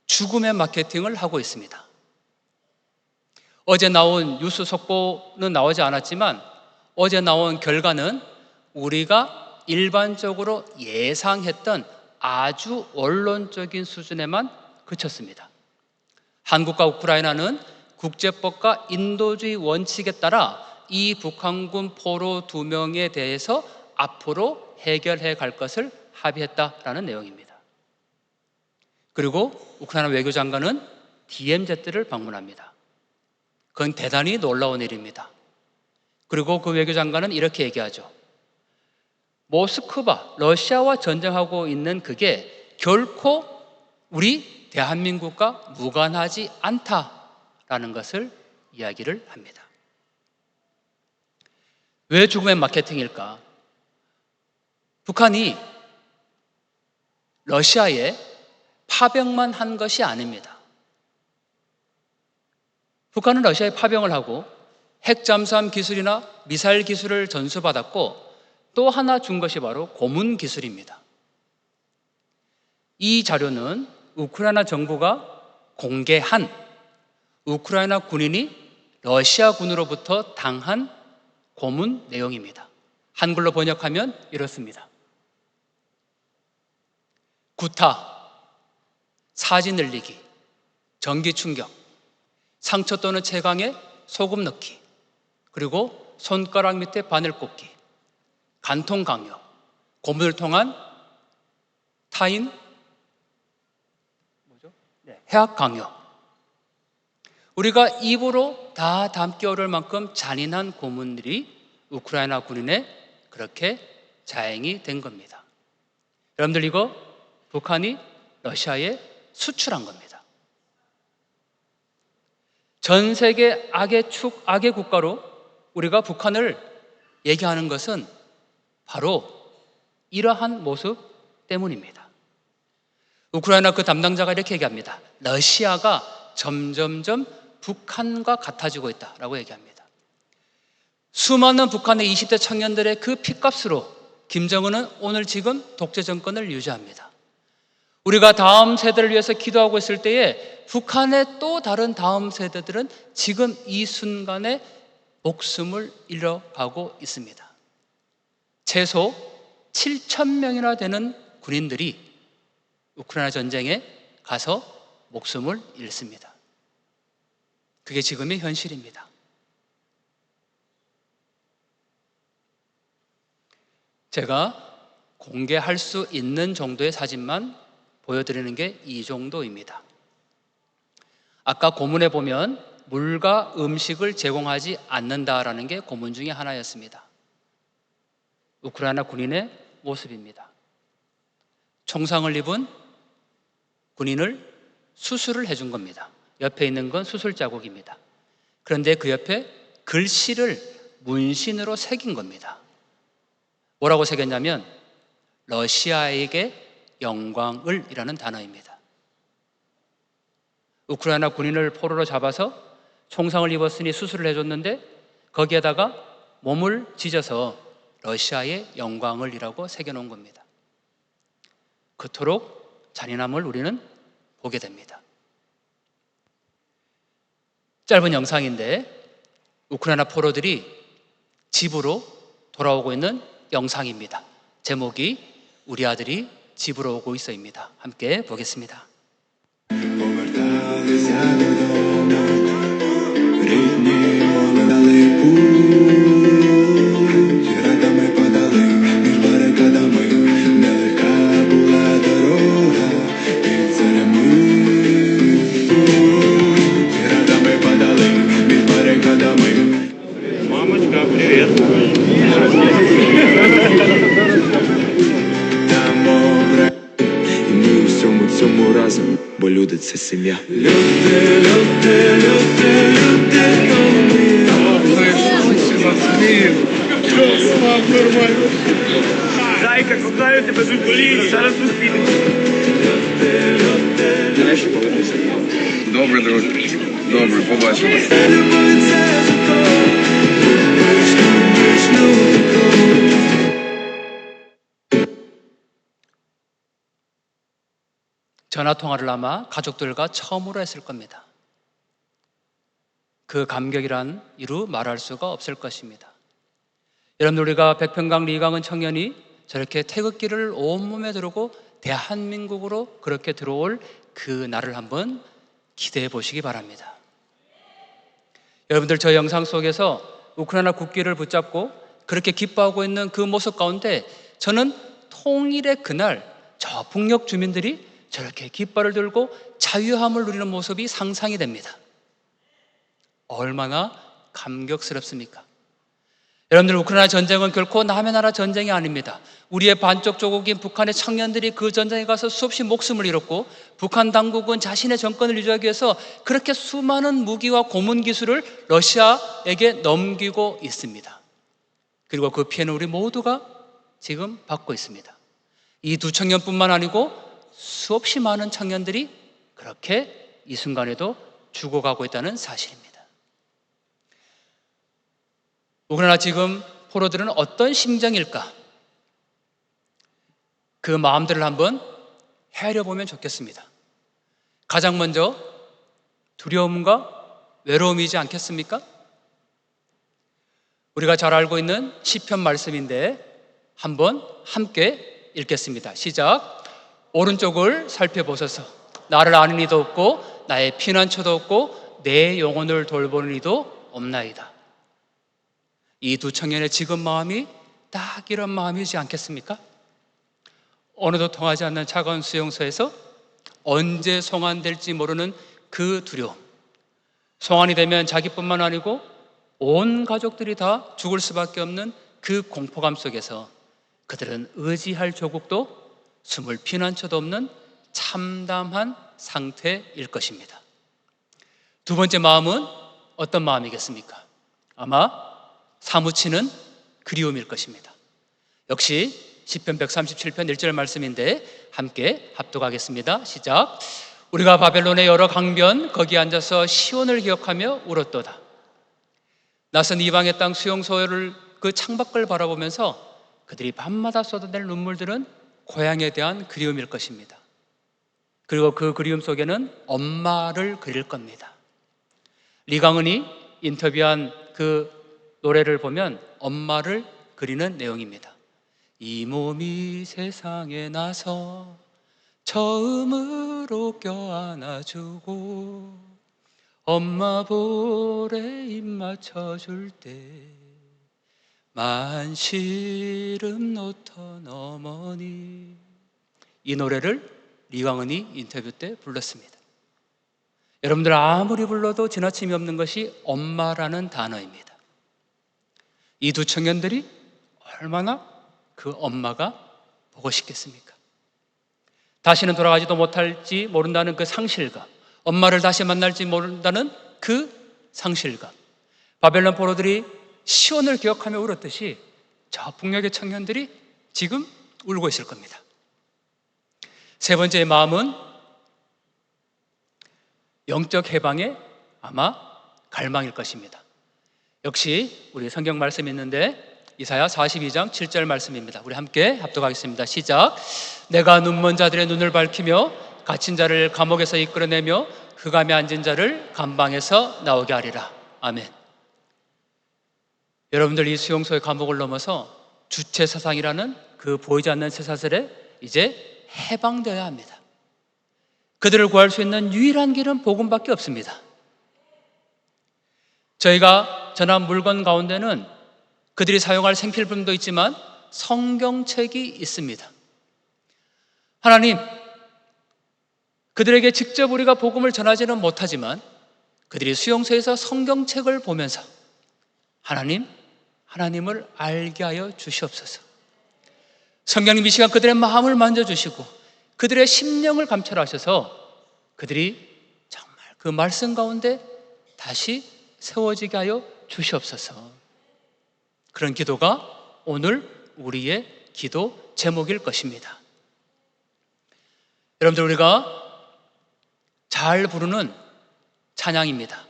죽음의 마케팅을 하고 있습니다. 어제 나온 뉴스 속보는 나오지 않았지만 어제 나온 결과는 우리가 일반적으로 예상했던 아주 원론적인 수준에만 그쳤습니다. 한국과 우크라이나는 국제법과 인도주의 원칙에 따라 이 북한군 포로 2명에 대해서 앞으로 해결해 갈 것을 합의했다라는 내용입니다. 그리고 우크라이나 외교장관은 DMZ를 방문합니다. 그건 대단히 놀라운 일입니다. 그리고 그 외교장관은 이렇게 얘기하죠. 모스크바, 러시아와 전쟁하고 있는 그게 결코 우리 대한민국과 무관하지 않다라는 것을 이야기를 합니다. 왜 죽음의 마케팅일까? 북한이 러시아에 파병만 한 것이 아닙니다. 북한은 러시아에 파병을 하고 핵잠수함 기술이나 미사일 기술을 전수받았고 또 하나 준 것이 바로 고문 기술입니다. 이 자료는 우크라이나 정부가 공개한 우크라이나 군인이 러시아 군으로부터 당한 고문 내용입니다. 한글로 번역하면 이렇습니다. 구타, 사지 늘리기, 전기 충격, 상처 또는 채광에 소금 넣기, 그리고 손가락 밑에 바늘 꽂기, 간통 강요, 고문을 통한 타인 해학 강요. 우리가 입으로 다 담기 어려울 만큼 잔인한 고문들이 우크라이나 군인에 그렇게 자행이 된 겁니다. 여러분들, 이거 북한이 러시아에 수출한 겁니다. 전 세계 악의 축, 악의 국가로 우리가 북한을 얘기하는 것은 바로 이러한 모습 때문입니다. 우크라이나 그 담당자가 이렇게 얘기합니다. 러시아가 점점점 북한과 같아지고 있다라고 얘기합니다. 수많은 북한의 20대 청년들의 그 핏값으로 김정은은 오늘 지금 독재 정권을 유지합니다. 우리가 다음 세대를 위해서 기도하고 있을 때에 북한의 또 다른 다음 세대들은 지금 이 순간에 목숨을 잃어가고 있습니다. 최소 7,000명이나 되는 군인들이 우크라이나 전쟁에 가서 목숨을 잃습니다. 그게 지금의 현실입니다. 제가 공개할 수 있는 정도의 사진만 보여드리는 게 이 정도입니다. 아까 고문에 보면 물과 음식을 제공하지 않는다라는 게 고문 중에 하나였습니다. 우크라이나 군인의 모습입니다. 총상을 입은 군인을 수술을 해준 겁니다. 옆에 있는 건 수술 자국입니다. 그런데 그 옆에 글씨를 문신으로 새긴 겁니다. 뭐라고 새겼냐면 러시아에게 영광을 이라는 단어입니다. 우크라이나 군인을 포로로 잡아서 총상을 입었으니 수술을 해줬는데 거기에다가 몸을 찢어서 러시아의 영광을 이라고 새겨놓은 겁니다. 그토록 잔인함을 우리는 보게 됩니다. 짧은 영상인데 우크라이나 포로들이 집으로 돌아오고 있는 영상입니다. 제목이 우리 아들이 집으로 오고 있어입니다. 함께 보겠습니다.
Мамочка, привет.
І ми у всьому цьому разом, бо люди – це сім'я.
Зайка, кохаю тебе з коліна, зараз зустрінемося. Нарешті повернуся.
Добре, друже. Добре, побачимось.
전화통화를 아마 가족들과 처음으로 했을 겁니다. 그 감격이란 이루 말할 수가 없을 것입니다. 여러분, 우리가 백평강 리강은 청년이 저렇게 태극기를 온몸에 두르고 대한민국으로 그렇게 들어올 그 날을 한번 기대해 보시기 바랍니다. 여러분들, 저 영상 속에서 우크라이나 국기를 붙잡고 그렇게 기뻐하고 있는 그 모습 가운데 저는 통일의 그날 저 북녘 주민들이 저렇게 깃발을 들고 자유함을 누리는 모습이 상상이 됩니다. 얼마나 감격스럽습니까? 여러분들, 우크라이나 전쟁은 결코 남의 나라 전쟁이 아닙니다. 우리의 반쪽 조국인 북한의 청년들이 그 전쟁에 가서 수없이 목숨을 잃었고 북한 당국은 자신의 정권을 유지하기 위해서 그렇게 수많은 무기와 고문 기술을 러시아에게 넘기고 있습니다. 그리고 그 피해는 우리 모두가 지금 받고 있습니다. 이 두 청년뿐만 아니고 수없이 많은 청년들이 그렇게 이 순간에도 죽어가고 있다는 사실입니다. 우크라이나 지금 포로들은 어떤 심정일까? 그 마음들을 한번 헤아려 보면 좋겠습니다. 가장 먼저 두려움과 외로움이지 않겠습니까? 우리가 잘 알고 있는 시편 말씀인데 한번 함께 읽겠습니다. 시작. 오른쪽을 살펴보소서. 나를 아는 이도 없고 나의 피난처도 없고 내 영혼을 돌보는 이도 없나이다. 이 두 청년의 지금 마음이 딱 이런 마음이지 않겠습니까? 오늘도 통하지 않는 차가운 수용소에서 언제 송환될지 모르는 그 두려움, 송환이 되면 자기뿐만 아니고 온 가족들이 다 죽을 수밖에 없는 그 공포감 속에서 그들은 의지할 조국도 숨을 피난처도 없는 참담한 상태일 것입니다. 두 번째 마음은 어떤 마음이겠습니까? 아마 사무치는 그리움일 것입니다. 역시 시편 137편 1절 말씀인데 함께 합독하겠습니다. 시작. 우리가 바벨론의 여러 강변 거기 앉아서 시온을 기억하며 울었도다. 낯선 이방의 땅 수용소를 그 창밖을 바라보면서 그들이 밤마다 쏟아낼 눈물들은 고향에 대한 그리움일 것입니다. 그리고 그 그리움 속에는 엄마를 그릴 겁니다. 리강은이 인터뷰한 그 노래를 보면 엄마를 그리는 내용입니다. 이 몸이 세상에 나서 처음으로 껴안아주고 엄마 볼에 입 맞춰줄 때 만시름 놓던 어머니. 이 노래를 리강은이 인터뷰 때 불렀습니다. 여러분들 아무리 불러도 지나침이 없는 것이 엄마라는 단어입니다. 이 두 청년들이 얼마나 그 엄마가 보고 싶겠습니까? 다시는 돌아가지도 못할지 모른다는 그 상실감, 엄마를 다시 만날지 모른다는 그 상실감. 바벨론 포로들이 시온을 기억하며 울었듯이 저 북녘의 청년들이 지금 울고 있을 겁니다. 세 번째의 마음은 영적 해방의 아마 갈망일 것입니다. 역시 우리 성경 말씀이 있는데 이사야 42장 7절 말씀입니다. 우리 함께 합독하겠습니다. 시작. 내가 눈먼 자들의 눈을 밝히며 갇힌 자를 감옥에서 이끌어내며 흑암에 앉은 자를 감방에서 나오게 하리라. 아멘. 여러분들 이 수용소의 감옥을 넘어서 주체사상이라는 그 보이지 않는 쇠사슬에 이제 해방되어야 합니다. 그들을 구할 수 있는 유일한 길은 복음밖에 없습니다. 저희가 전한 물건 가운데는 그들이 사용할 생필품도 있지만 성경책이 있습니다. 하나님, 그들에게 직접 우리가 복음을 전하지는 못하지만 그들이 수용소에서 성경책을 보면서 하나님을 알게 하여 주시옵소서. 성령님 이 시간 그들의 마음을 만져주시고 그들의 심령을 감찰하셔서 그들이 정말 그 말씀 가운데 다시 세워지게 하여 주시옵소서. 그런 기도가 오늘 우리의 기도 제목일 것입니다. 여러분들, 우리가 잘 부르는 찬양입니다.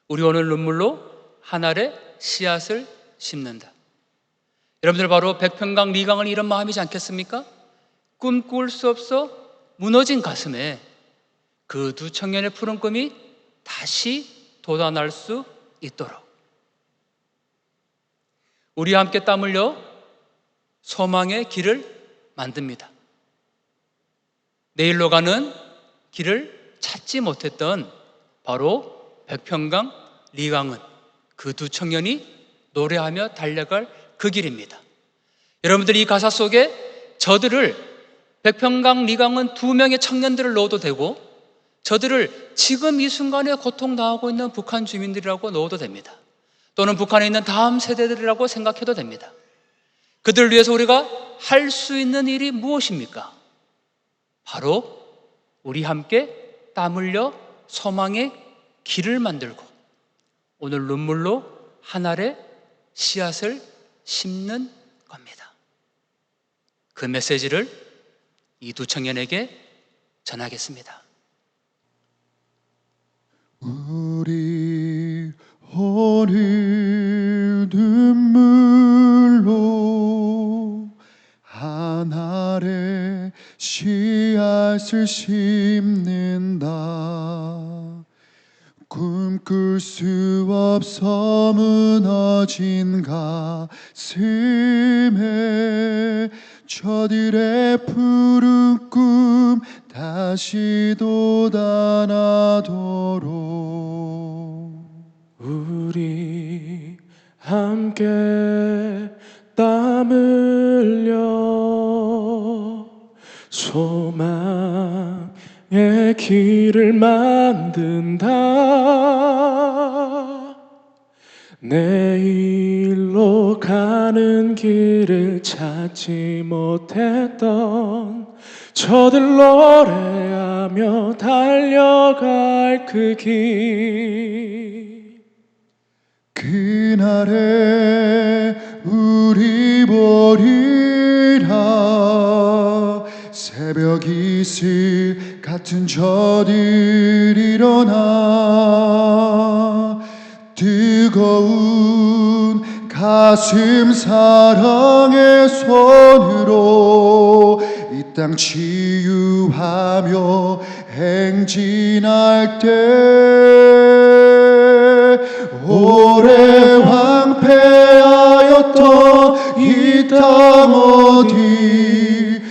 우리 오늘 눈물로 한 알의 씨앗을 심는다. 여러분들, 바로 백평강 리강은 이런 마음이지 않겠습니까? 꿈꿀 수 없어 무너진 가슴에 그 두 청년의 푸른 꿈이 다시 돋아날 수 있도록 우리와 함께 땀 흘려 소망의 길을 만듭니다. 내일로 가는 길을 찾지 못했던 바로 백평강 리강은 그 두 청년이 노래하며 달려갈 그 길입니다. 여러분들이 이 가사 속에 저들을, 백평강 리강은 두 명의 청년들을 넣어도 되고 저들을 지금 이 순간에 고통당하고 있는 북한 주민들이라고 넣어도 됩니다. 또는 북한에 있는 다음 세대들이라고 생각해도 됩니다. 그들을 위해서 우리가 할 수 있는 일이 무엇입니까? 바로 우리 함께 땀 흘려 소망의 길을 만들고 오늘 눈물로 한 알의 씨앗을 심는 겁니다. 그 메시지를 이 두 청년에게 전하겠습니다.
우리 오늘 눈물로 한 알의 씨앗을 심는다. 꿈꿀 수 없어 무너진 가슴에 저들의 푸른 꿈 다시 돋아나도록
우리 함께 땀 흘려 소망의 길을 만든다. 내일로 가는 길을 찾지 못했던 저들 노래하며 달려갈 그 길.
그날에 우리 보리라 새벽 이슬 같은 저들 일어나 뜨거운 가슴 사랑의 손으로 이 땅 치유하며 행진할 때 오래 황폐하였던 이 땅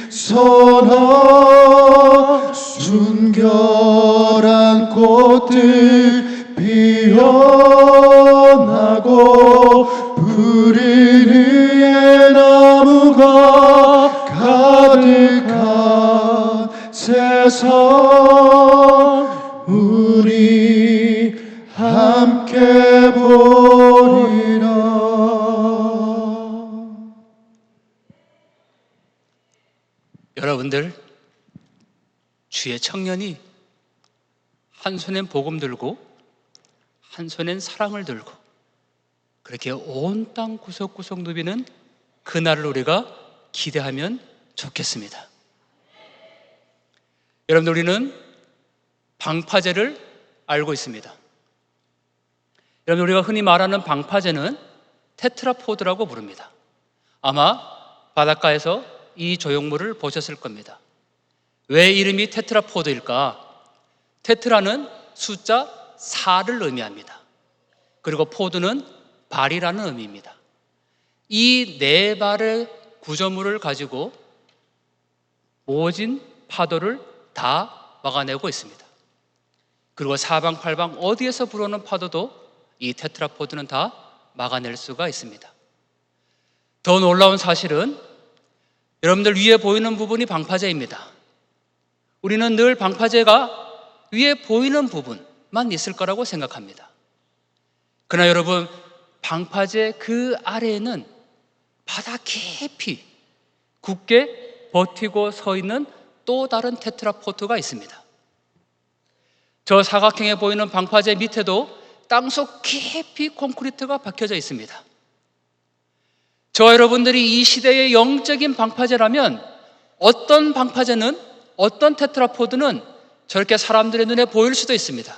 어디서나 순결한 꽃들 피어나고 푸른 의의 나무가 가득한 세상 우리 함께 보리라.
여러분들, 주의 청년이 한 손엔 복음 들고 한 손엔 사랑을 들고 그렇게 온 땅 구석구석 누비는 그날을 우리가 기대하면 좋겠습니다. 여러분들, 우리는 방파제를 알고 있습니다. 여러분, 우리가 흔히 말하는 방파제는 테트라포드라고 부릅니다. 아마 바닷가에서 이 조형물을 보셨을 겁니다. 왜 이름이 테트라포드일까? 테트라는 숫자 4를 의미합니다. 그리고 포드는 발이라는 의미입니다. 이 네 발의 구조물을 가지고 모진 파도를 다 막아내고 있습니다. 그리고 사방팔방 어디에서 불어오는 파도도 이 테트라포드는 다 막아낼 수가 있습니다. 더 놀라운 사실은 여러분들 위에 보이는 부분이 방파제입니다. 우리는 늘 방파제가 위에 보이는 부분만 있을 거라고 생각합니다. 그러나 여러분, 방파제 그 아래에는 바다 깊이 굳게 버티고 서 있는 또 다른 테트라포드가 있습니다. 저 사각형에 보이는 방파제 밑에도 땅속 깊이 콘크리트가 박혀져 있습니다. 저 여러분들이 이 시대의 영적인 방파제라면 어떤 방파제는, 어떤 테트라포드는 저렇게 사람들의 눈에 보일 수도 있습니다.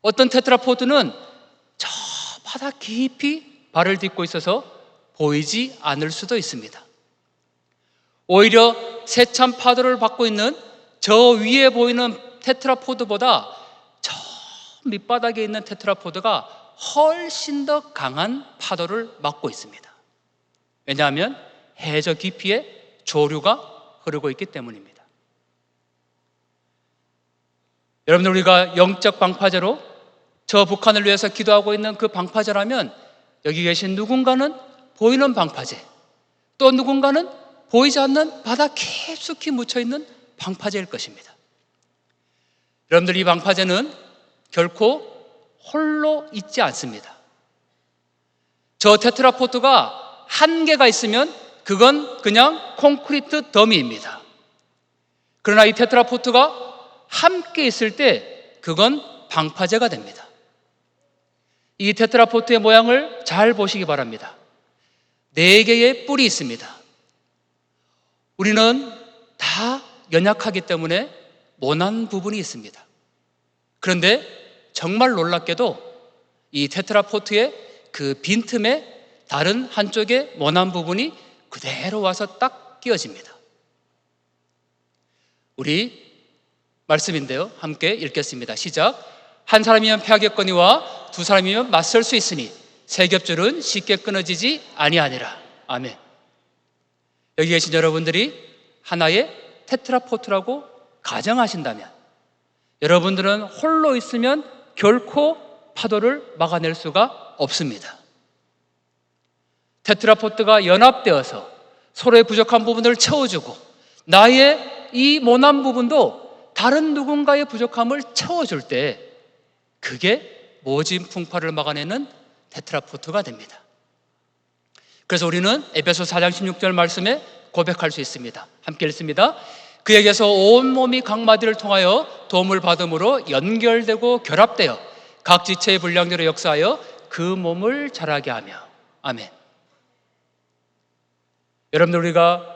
어떤 테트라포드는 저 바다 깊이 발을 딛고 있어서 보이지 않을 수도 있습니다. 오히려 세찬 파도를 받고 있는 저 위에 보이는 테트라포드보다 저 밑바닥에 있는 테트라포드가 훨씬 더 강한 파도를 막고 있습니다. 왜냐하면 해저 깊이에 조류가 흐르고 있기 때문입니다. 여러분들, 우리가 영적 방파제로 저 북한을 위해서 기도하고 있는 그 방파제라면 여기 계신 누군가는 보이는 방파제, 또 누군가는 보이지 않는 바다 깊숙이 묻혀있는 방파제일 것입니다. 여러분들, 이 방파제는 결코 홀로 있지 않습니다. 저 테트라포드가 한 개가 있으면 그건 그냥 콘크리트 더미입니다. 그러나 이 테트라포드가 함께 있을 때 그건 방파제가 됩니다. 이 테트라포드의 모양을 잘 보시기 바랍니다. 4개의 뿔이 있습니다. 우리는 다 연약하기 때문에 모난 부분이 있습니다. 그런데 정말 놀랍게도 이 테트라포드의 그 빈틈에 다른 한쪽의 모난 부분이 그대로 와서 딱 끼워집니다. 우리 말씀인데요, 함께 읽겠습니다. 시작. 한 사람이면 패하겠거니와 두 사람이면 맞설 수 있으니 세 겹줄은 쉽게 끊어지지 아니하니라. 아멘. 여기 계신 여러분들이 하나의 테트라포드라고 가정하신다면 여러분들은 홀로 있으면 결코 파도를 막아낼 수가 없습니다. 테트라포드가 연합되어서 서로의 부족한 부분을 채워주고 나의 이 모난 부분도 다른 누군가의 부족함을 채워줄 때 그게 모진 풍파를 막아내는 테트라포트가 됩니다. 그래서 우리는 에베소 4장 16절 말씀에 고백할 수 있습니다. 함께 읽습니다. 그에게서 온몸이 각 마디를 통하여 도움을 받음으로 연결되고 결합되어 각 지체의 분량대로 역사하여 그 몸을 자라게 하며. 아멘. 여러분들, 우리가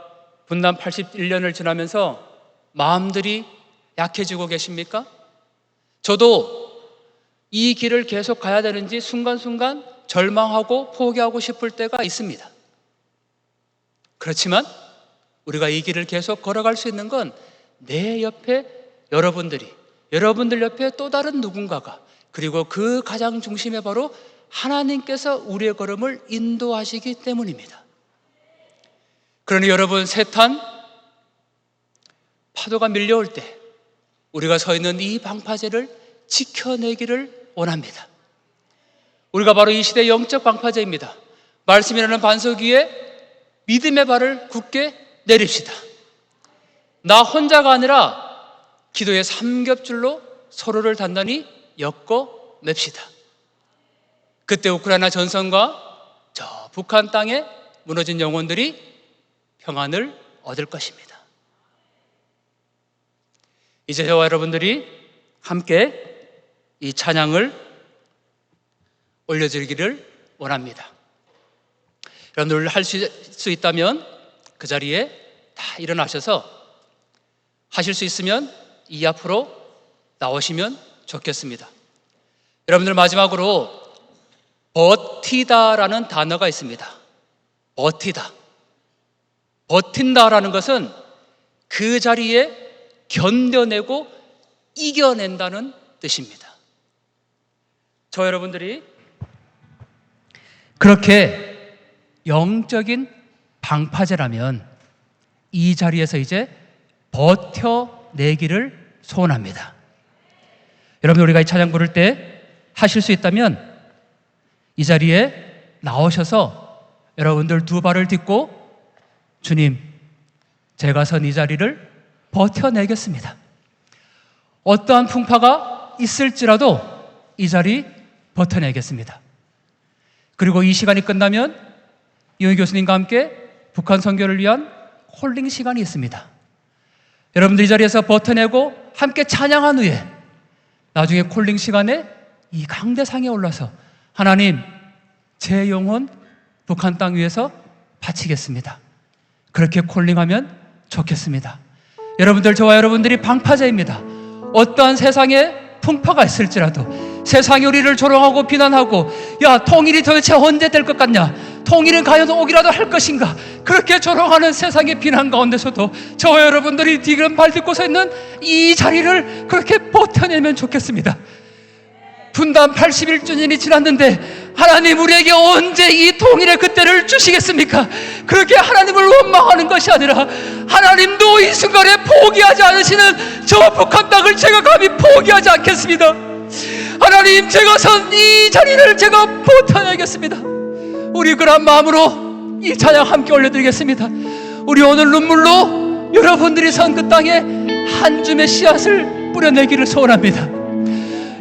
분단 81년을 지나면서 마음들이 약해지고 계십니까? 저도 이 길을 계속 가야 되는지 순간순간 절망하고 포기하고 싶을 때가 있습니다. 그렇지만 우리가 이 길을 계속 걸어갈 수 있는 건 내 옆에 여러분들이, 여러분들 옆에 또 다른 누군가가, 그리고 그 가장 중심에 바로 하나님께서 우리의 걸음을 인도하시기 때문입니다. 그러니 여러분, 세탄 파도가 밀려올 때 우리가 서 있는 이 방파제를 지켜내기를 원합니다. 우리가 바로 이 시대의 영적 방파제입니다. 말씀이라는 반석 위에 믿음의 발을 굳게 내립시다. 나 혼자가 아니라 기도의 삼겹줄로 서로를 단단히 엮어냅시다. 그때 우크라이나 전선과 저 북한 땅에 무너진 영혼들이 평안을 얻을 것입니다. 이제 저와 여러분들이 함께 이 찬양을 올려드리기를 원합니다. 여러분들 할 수 있다면 그 자리에 다 일어나셔서, 하실 수 있으면 이 앞으로 나오시면 좋겠습니다. 여러분들, 마지막으로 버티다라는 단어가 있습니다. 버티다. 버틴다라는 것은 그 자리에 견뎌내고 이겨낸다는 뜻입니다. 저 여러분들이 그렇게 영적인 방파제라면 이 자리에서 이제 버텨내기를 소원합니다. 여러분, 우리가 이 찬양 부를 때 하실 수 있다면 이 자리에 나오셔서 여러분들 두 발을 딛고, 주님, 제가 선 이 자리를 버텨내겠습니다. 어떠한 풍파가 있을지라도 이 자리 버텨내겠습니다. 그리고 이 시간이 끝나면 이용희 교수님과 함께 북한 선교를 위한 콜링 시간이 있습니다. 여러분들 이 자리에서 버텨내고 함께 찬양한 후에 나중에 콜링 시간에 이 강대상에 올라서, 하나님, 제 영혼 북한 땅 위에서 바치겠습니다, 그렇게 콜링하면 좋겠습니다. 여러분들, 저와 여러분들이 방파제입니다. 어떠한 세상에 풍파가 있을지라도, 세상이 우리를 조롱하고 비난하고, 야, 통일이 도대체 언제 될 것 같냐, 통일은 과연 오기라도 할 것인가, 그렇게 조롱하는 세상의 비난 가운데서도 저와 여러분들이 지금 발 딛고 서 있는 이 자리를 그렇게 버텨내면 좋겠습니다. 분단 81주년이 지났는데 하나님, 우리에게 언제 이 통일의 그때를 주시겠습니까? 그렇게 하나님을 원망하는 것이 아니라, 하나님도 이 순간에 포기하지 않으시는 저 북한 땅을 제가 감히 포기하지 않겠습니다. 하나님, 제가 선 이 자리를 제가 버텨내겠습니다. 우리 그런 마음으로 이 찬양 함께 올려드리겠습니다. 우리 오늘 눈물로 여러분들이 선 그 땅에 한 줌의 씨앗을 뿌려내기를 소원합니다.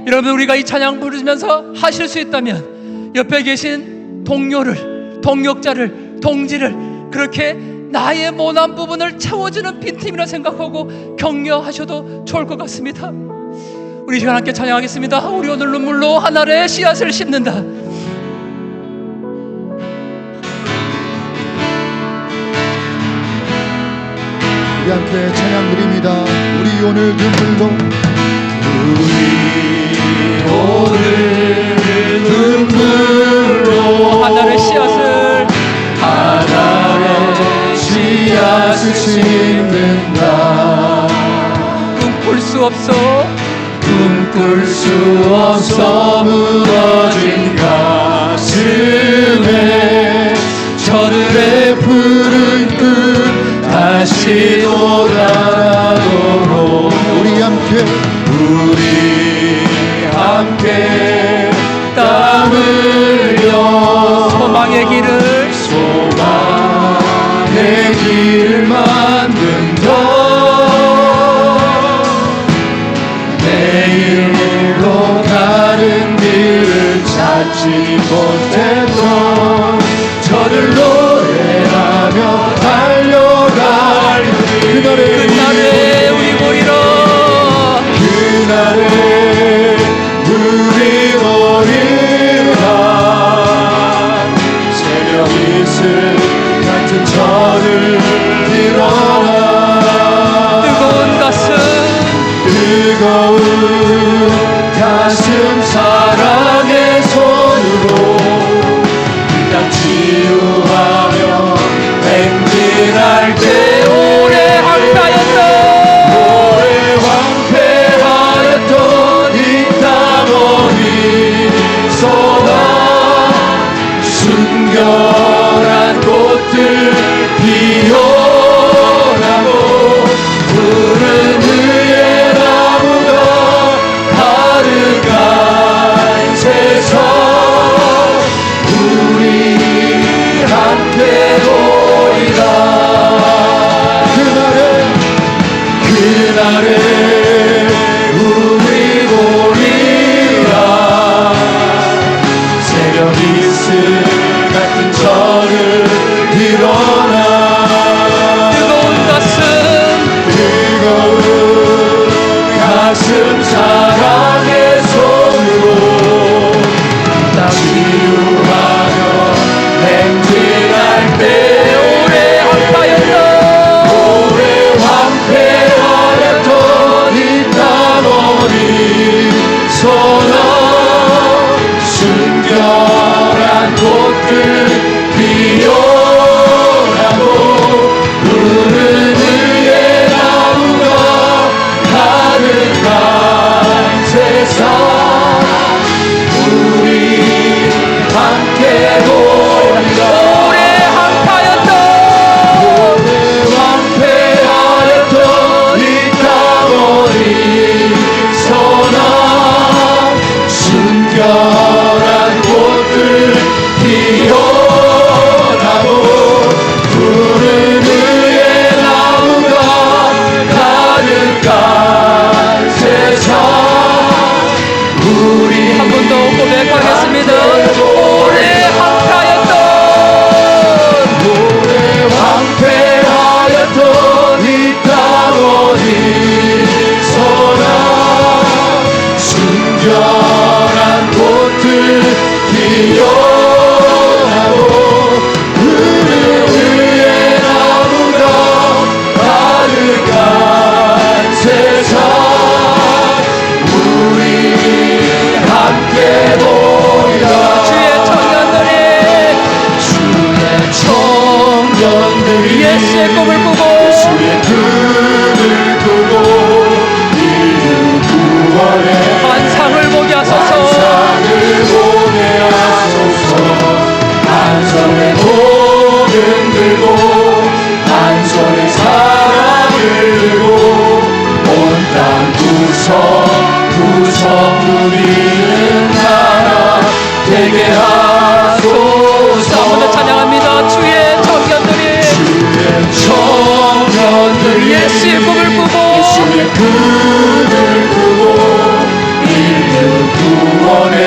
여러분, 우리가 이 찬양 부르면서 하실 수 있다면 옆에 계신 동료를, 동역자를, 동지를 그렇게 나의 모난 부분을 채워주는 빈틈이라 생각하고 격려하셔도 좋을 것 같습니다. 우리 시간 함께 찬양하겠습니다. 우리 오늘 눈물로 하늘의 씨앗을 심는다.
우리 함께 찬양 드립니다. 우리 오늘 눈물로, 우리 오늘 눈물로
하늘의 씨앗을,
하늘의 씨앗을 심는다.
꿈꿀 수 없어,
꿈꿀 수 없어 무너진 가슴에 저들의 푸른 끝 다시 돌아오도록 우리 함께 땀 흘려
소망의 길을
만든다. 못했던 저를 노래하며 달려갈
그날에 우리 보리라.
그날에 우리 보리라. 새벽 이슬 같은 저를 일어나 뜨거운 가슴 사랑의 손으로 땅 치유하며 행진할 때
오래
황폐하였던 이 땅 어디서나 순결한 꽃들 피어나고 푸른 의의 나무가 가득한 세상 우리 함께 보리라. 그날에 우리 보리라. 새벽 이슬 같은 저를 일어나 뜨거운 가슴 사랑의 손으로 땅 치유하며 행진할 때 오래 황폐하였던 이 땅 어디서나 순결한 꽃들 피어나고 푸른 의의 나무가 가득한 세상 우리 함께 보리라. 오래 황폐하였던 이 땅 어디서나 순결한 꽃들 피어나고 푸른 의의 나무가 가득한 세상 우리
한 번 더 고백하겠습니다. 오래
황폐하였던 이 땅 어디서나 순결한 꽃들 피어나고 푸른 의의 나무가 가득한 세상 우리 함께 보리라.
주의 청년들이 예수의 꿈을 꾸고
인류 구원의
환상을 보게 하소서.
한 손에 복음 들고 한 손에 사랑을 들고 온 땅 구석 누리는 나라 되게 하소서.
한번 더 찬양합니다. 주의 청년들이 예수의 꿈을 꾸고
인류 구원의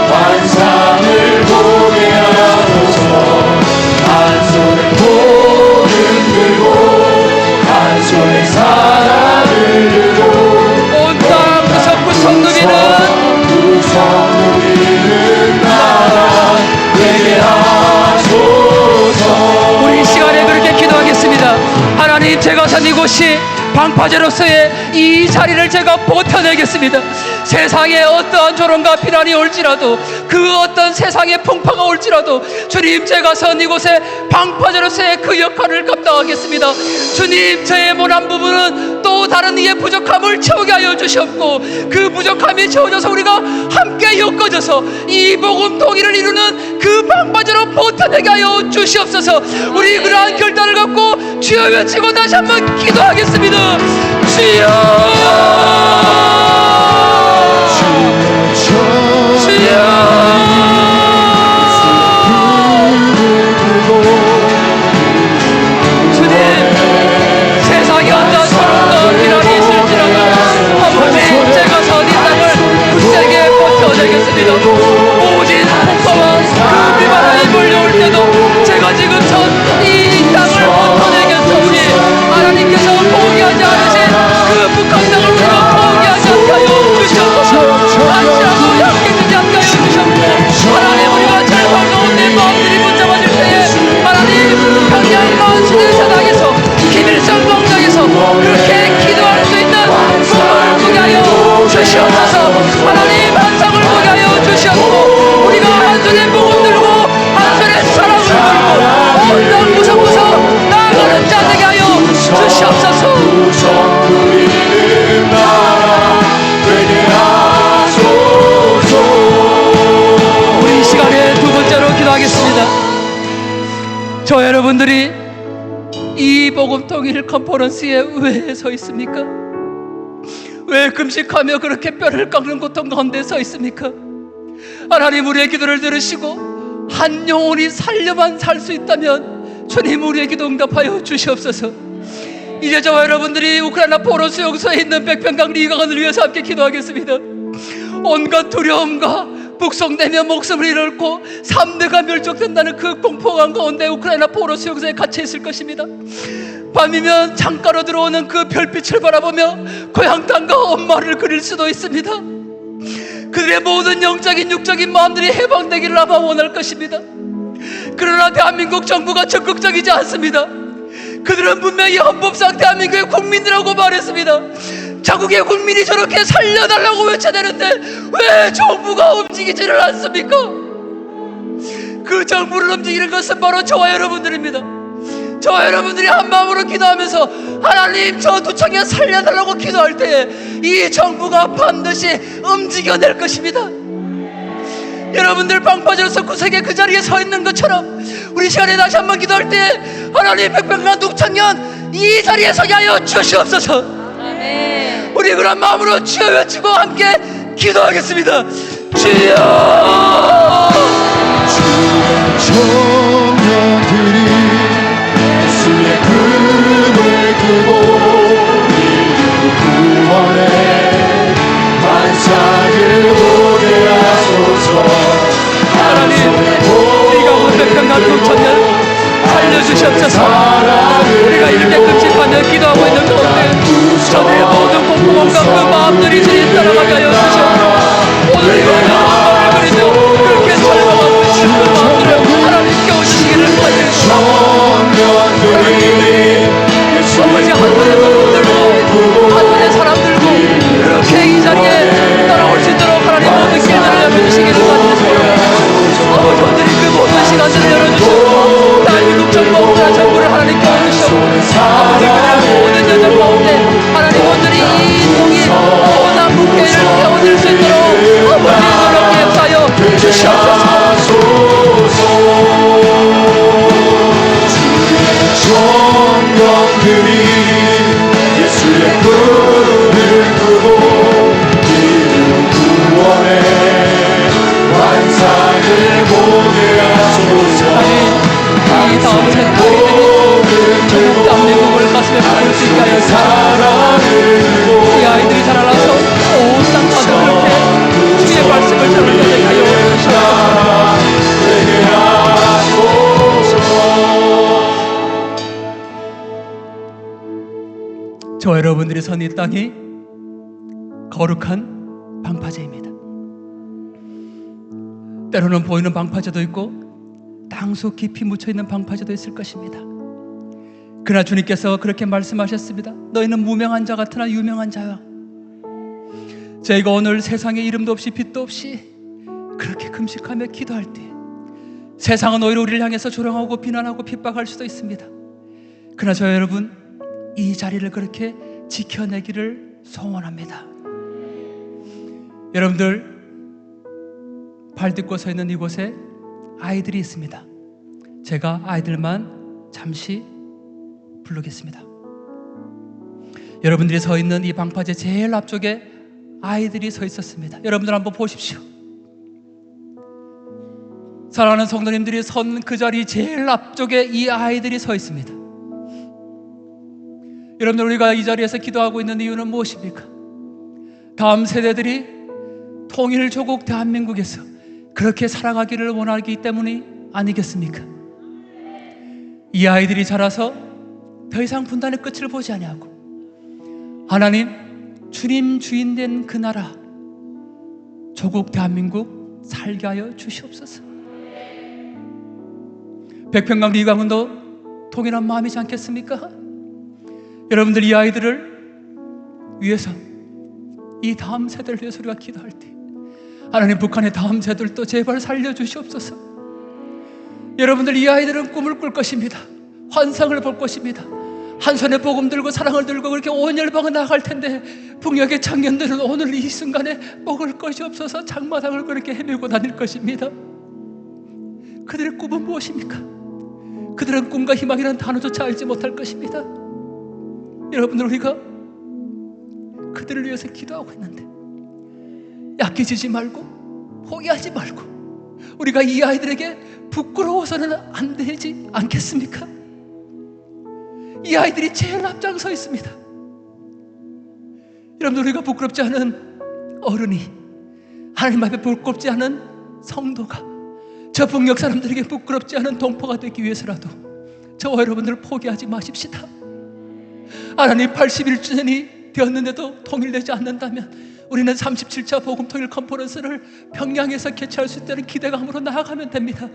환상을 보게 하소서. 한 손에 복음 들고 한 손에 사랑을 들고
온 땅 구석구석 누리는
나라 되게 하소서.
우리 이 시간에 그렇게 기도하겠습니다. 하나님, 제가 선 이곳이 방파제로서의 이 자리를 제가 버텨내겠습니다. 세상에 어떠한 조롱과 비난이 올지라도, 그 어떤 세상의 풍파가 올지라도 주님, 제가 선 이곳에 방파제로서의 그 역할을 감당하겠습니다. 주님, 저의 모난 부분은 또 다른 이의 부족함을 채우게 하여 주시옵고, 그 부족함이 채워져서 우리가 함께 엮어져서 이 복음 통일을 이루는 그 방파제로 버텨내게 하여 주시옵소서. 우리 그러한 결단을 갖고 주여 외치고 다시 한번 기도하겠습니다. 주여, 주님, 세상에 어떤 서름과 비난이 있을지라도 아버지, 제가 선 이 땅을 굳세게 버텨내겠습니다. 저 여러분들이 이 복음 통일 컨퍼런스에 왜 서 있습니까? 왜 금식하며 그렇게 뼈를 깎는 고통 가운데 서 있습니까? 하나님, 우리의 기도를 들으시고 한 영혼이 살려만 살 수 있다면 주님, 우리의 기도 응답하여 주시옵소서. 이제 저와 여러분들이 우크라이나 포로 수용소에 있는 백평강 리강을 위해서 함께 기도하겠습니다. 온갖 두려움과 북송되며 목숨을 잃고 삶대가 멸족된다는 그 공포감 가운데 우크라이나 포로 수용소에 갇혀 있을 것입니다. 밤이면 창가로 들어오는 그 별빛을 바라보며 고향 땅과 엄마를 그릴 수도 있습니다. 그들의 모든 영적인 육적인 마음들이 해방되기를 아마 원할 것입니다. 그러나 대한민국 정부가 적극적이지 않습니다. 그들은 분명히 헌법상 대한민국의 국민이라고 말했습니다. 자국의 국민이 저렇게 살려달라고 외쳐대는데 왜 정부가 움직이지를 않습니까? 그 정부를 움직이는 것은 바로 저와 여러분들입니다. 저와 여러분들이 한 마음으로 기도하면서 하나님, 저 두청에 살려달라고 기도할 때에 이 정부가 반드시 움직여낼 것입니다. 여러분들 방파제로서 구석에 그 자리에 서 있는 것처럼 우리 시간에 다시 한번 기도할 때 하나님, 백평강 북청년 이 자리에 서게 하여 주시옵소서. 아멘. 우리 그런 마음으로 주여 외치고 함께 기도하겠습니다. 주여!
청년들이 예수의 금을 끄고 구원의 환상을 보게 하소서.
하나님, 이 가운데 백평강 북청년 살려주시옵소서. 우리가 이렇게 금식하며 기도하고 있는 가운데 저들의 모든 공포감과 그 마음들이 주님 따라가게 하여 주시옵소서. 오늘 이거 마음을 그리며 그렇게 살아가고 있는 그 마음들을 하나님께 오시기를 간절히 아버지, 한 분의 마음들고 한 분의 사람들고 그렇게 이 자리에 따라올 수 있도록 하나님 모든 길들을 열어주시기를 간절히 아버지, 오늘이 그 모든 시간들을 열어주시고 대한민국 정부, 우리나라 정부를 하나님께 와주시고 아버지, 그들의 모든 여정 가운데 하나님, 오늘이 이 통일 원한 국회를 세워질 수 있도록 아버지 노력에 역사하여 주시옵소서.
청년들이 예수의 꿈을 끄고 이룬 구원의 환상을 보게 하소서.
이 다음 세대들이 전국 대한민국을 가슴에 품을 수 있게 하여 주시옵소서. 이 아이들이 자라나서 온 땅마다 그렇게 주의 말씀을 전하게 하여 주시옵소서. 저와 여러분들이 선 이 땅이 거룩한 방파제입니다. 때로는 보이는 방파제도 있고 땅속 깊이 묻혀있는 방파제도 있을 것입니다. 그러나 주님께서 그렇게 말씀하셨습니다. 너희는 무명한 자 같으나 유명한 자야. 저희가 오늘 세상에 이름도 없이 빛도 없이 그렇게 금식하며 기도할 때 세상은 오히려 우리를 향해서 조롱하고 비난하고 핍박할 수도 있습니다. 그러나 저 여러분, 이 자리를 그렇게 지켜내기를 소원합니다. 여러분들, 발 딛고 서 있는 이곳에 아이들이 있습니다. 제가 아이들만 잠시 부르겠습니다. 여러분들이 서 있는 이 방파제 제일 앞쪽에 아이들이 서 있었습니다. 여러분들 한번 보십시오. 사랑하는 성도님들이 선 그 자리 제일 앞쪽에 이 아이들이 서 있습니다. 여러분들, 우리가 이 자리에서 기도하고 있는 이유는 무엇입니까? 다음 세대들이 통일 조국 대한민국에서 그렇게 살아가기를 원하기 때문이 아니겠습니까? 이 아이들이 자라서 더 이상 분단의 끝을 보지 아니하고 하나님, 주님 주인된 그 나라 조국 대한민국 살게 하여 주시옵소서. 백평강 리강은도 통일한 마음이지 않겠습니까? 여러분들, 이 아이들을 위해서, 이 다음 세대를 위해서 우리가 기도할 때 하나님, 북한의 다음 세대들도 제발 살려주시옵소서. 여러분들, 이 아이들은 꿈을 꿀 것입니다. 환상을 볼 것입니다. 한 손에 복음 들고 사랑을 들고 그렇게 온 열방을 나갈 텐데 북녘의 청년들은 오늘 이 순간에 먹을 것이 없어서 장마당을 그렇게 헤매고 다닐 것입니다. 그들의 꿈은 무엇입니까? 그들은 꿈과 희망이라는 단어조차 알지 못할 것입니다. 여러분들, 우리가 그들을 위해서 기도하고 있는데 약해지지 말고 포기하지 말고 우리가 이 아이들에게 부끄러워서는 안 되지 않겠습니까? 이 아이들이 제일 앞장서 있습니다. 여러분들, 우리가 부끄럽지 않은 어른이, 하나님 앞에 부끄럽지 않은 성도가 저 북녘 사람들에게 부끄럽지 않은 동포가 되기 위해서라도 저와 여러분들 포기하지 마십시다. 하나님 81주년이 되었는데도 통일되지 않는다면 우리는 37차 복음 통일 컨퍼런스를 평양에서 개최할 수 있다는 기대감으로 나아가면 됩니다.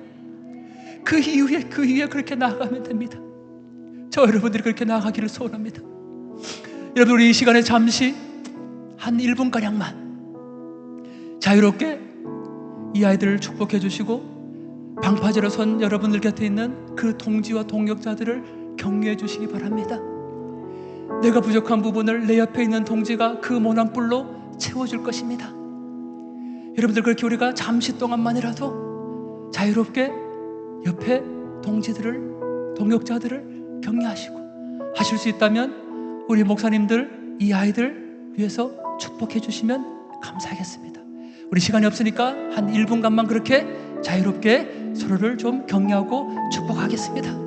그 이후에 그렇게 나아가면 됩니다. 저와 여러분들이 그렇게 나아가기를 소원합니다. 여러분, 우리 이 시간에 잠시 한 1분가량만 자유롭게 이 아이들을 축복해 주시고 방파제로 선 여러분들 곁에 있는 그 동지와 동역자들을 격려해 주시기 바랍니다. 내가 부족한 부분을 내 옆에 있는 동지가 그 모낭불로 채워줄 것입니다. 여러분들, 그렇게 우리가 잠시 동안만이라도 자유롭게 옆에 동지들을, 동역자들을 격려하시고, 하실 수 있다면 우리 목사님들 이 아이들 위해서 축복해 주시면 감사하겠습니다. 우리 시간이 없으니까 한 1분간만 그렇게 자유롭게 서로를 좀 격려하고 축복하겠습니다.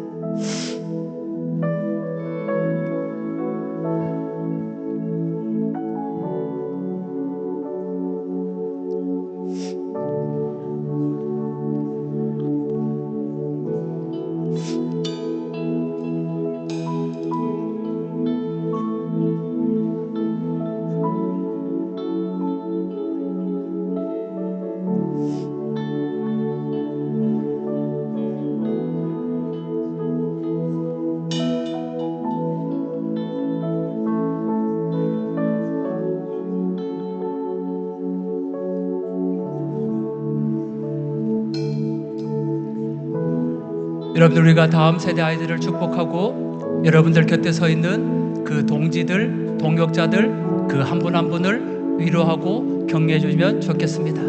여러분들, 우리가 다음 세대 아이들을 축복하고 여러분들 곁에 서 있는 그 동지들, 동역자들 그 한 분 한 분을 위로하고 격려해 주시면 좋겠습니다.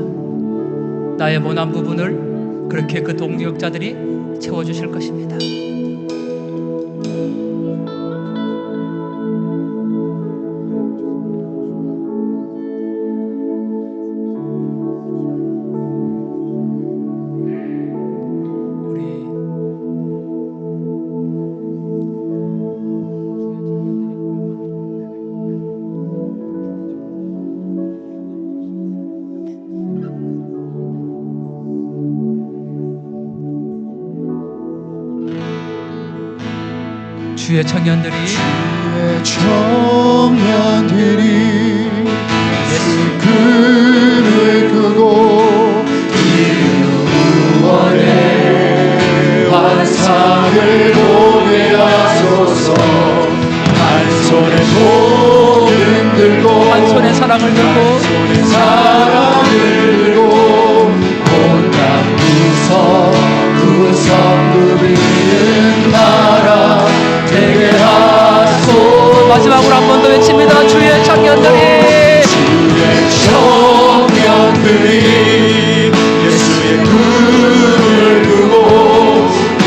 나의 모난 부분을 그렇게 그 동역자들이 채워주실 것입니다. 주의 청년들이
예수 그를 끄고 구원의 환상을 보게 하소서. 한 손에 복음 들고
한 손에 사랑을 들고
온갖 구성 누리는 나라 되게 하소서.
마지막으로 한 번 더 외칩니다. 주의 청년들이
예수의 꿈을 꾸고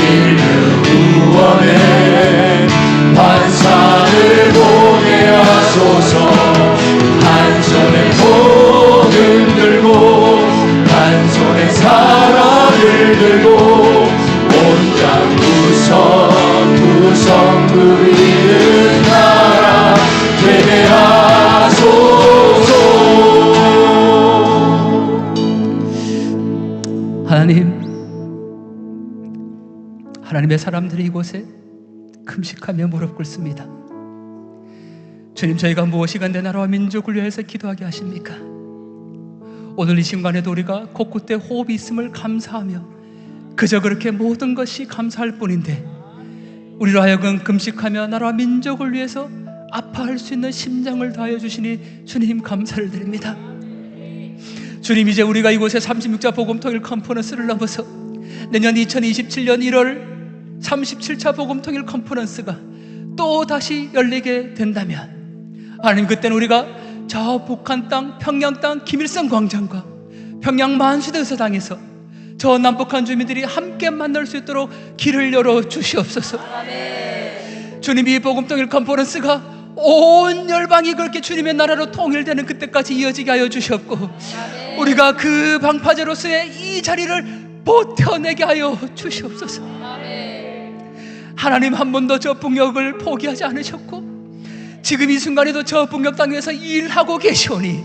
이르 구원의 환상을 보게 하소서. 한 손에 복음 들고 한 손에 사랑을 들고 온갖 구성 누리는 나라 되게 하소서.
하나님의 사람들이 이곳에 금식하며 무릎 꿇습니다. 주님, 저희가 무엇이 간대 나라와 민족을 위해서 기도하게 하십니까? 오늘 이 순간에도 우리가 곳곳에 호흡이 있음을 감사하며 그저 그렇게 모든 것이 감사할 뿐인데 우리로 하여금 금식하며 나라와 민족을 위해서 아파할 수 있는 심장을 다하여 주시니 주님 감사를 드립니다. 주님, 이제 우리가 이곳에 36자 복음통일 컨퍼런스를 넘어서 내년 2027년 1월 37차 복음통일 컨퍼런스가 또 다시 열리게 된다면 하나님, 그때는 우리가 저 북한 땅, 평양 땅 김일성 광장과 평양 만수대 의사당에서 저 남북한 주민들이 함께 만날 수 있도록 길을 열어 주시옵소서. 주님이 복음통일 컨퍼런스가 온 열방이 그렇게 주님의 나라로 통일되는 그때까지 이어지게 하여 주시옵고, 우리가 그 방파제로서의 이 자리를 버텨내게 하여 주시옵소서. 하나님, 한 번도 저 북녘을 포기하지 않으셨고 지금 이 순간에도 저 북녘 땅에서 일하고 계시오니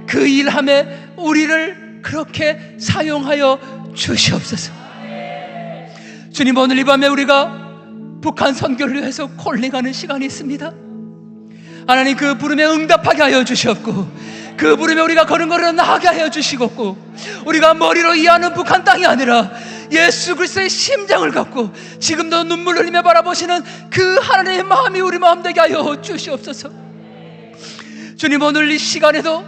그 일함에 우리를 그렇게 사용하여 주시옵소서. 주님, 오늘 이 밤에 우리가 북한 선교를 위해서 콜링하는 시간이 있습니다. 하나님, 그 부름에 응답하게 하여 주시옵고, 그 부름에 우리가 걸음걸이 나가게 하여 주시옵고, 우리가 머리로 이해하는 북한 땅이 아니라 예수 그리스도의 심장을 갖고 지금도 눈물 흘리며 바라보시는 그 하나님의 마음이 우리 마음 되게 하여 주시옵소서. 주님, 오늘 이 시간에도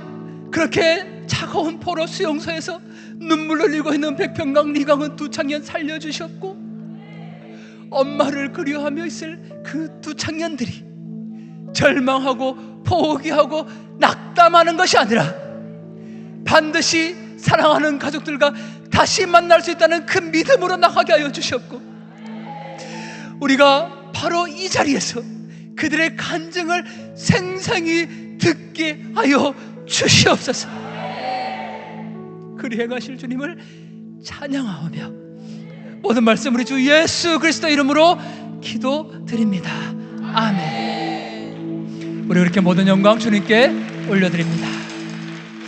그렇게 차가운 포로 수용소에서 눈물 흘리고 있는 백평강 리강은 두 청년 살려주셨고, 엄마를 그리워하며 있을 그 두 청년들이 절망하고 포기하고 낙담하는 것이 아니라 반드시 사랑하는 가족들과 다시 만날 수 있다는 그 믿음으로 나가게 하여 주셨고, 우리가 바로 이 자리에서 그들의 간증을 생생히 듣게 하여 주시옵소서. 그리 행하실 주님을 찬양하오며 모든 말씀 우리 주 예수 그리스도 이름으로 기도드립니다. 아멘. 우리 그렇게 모든 영광 주님께 올려드립니다.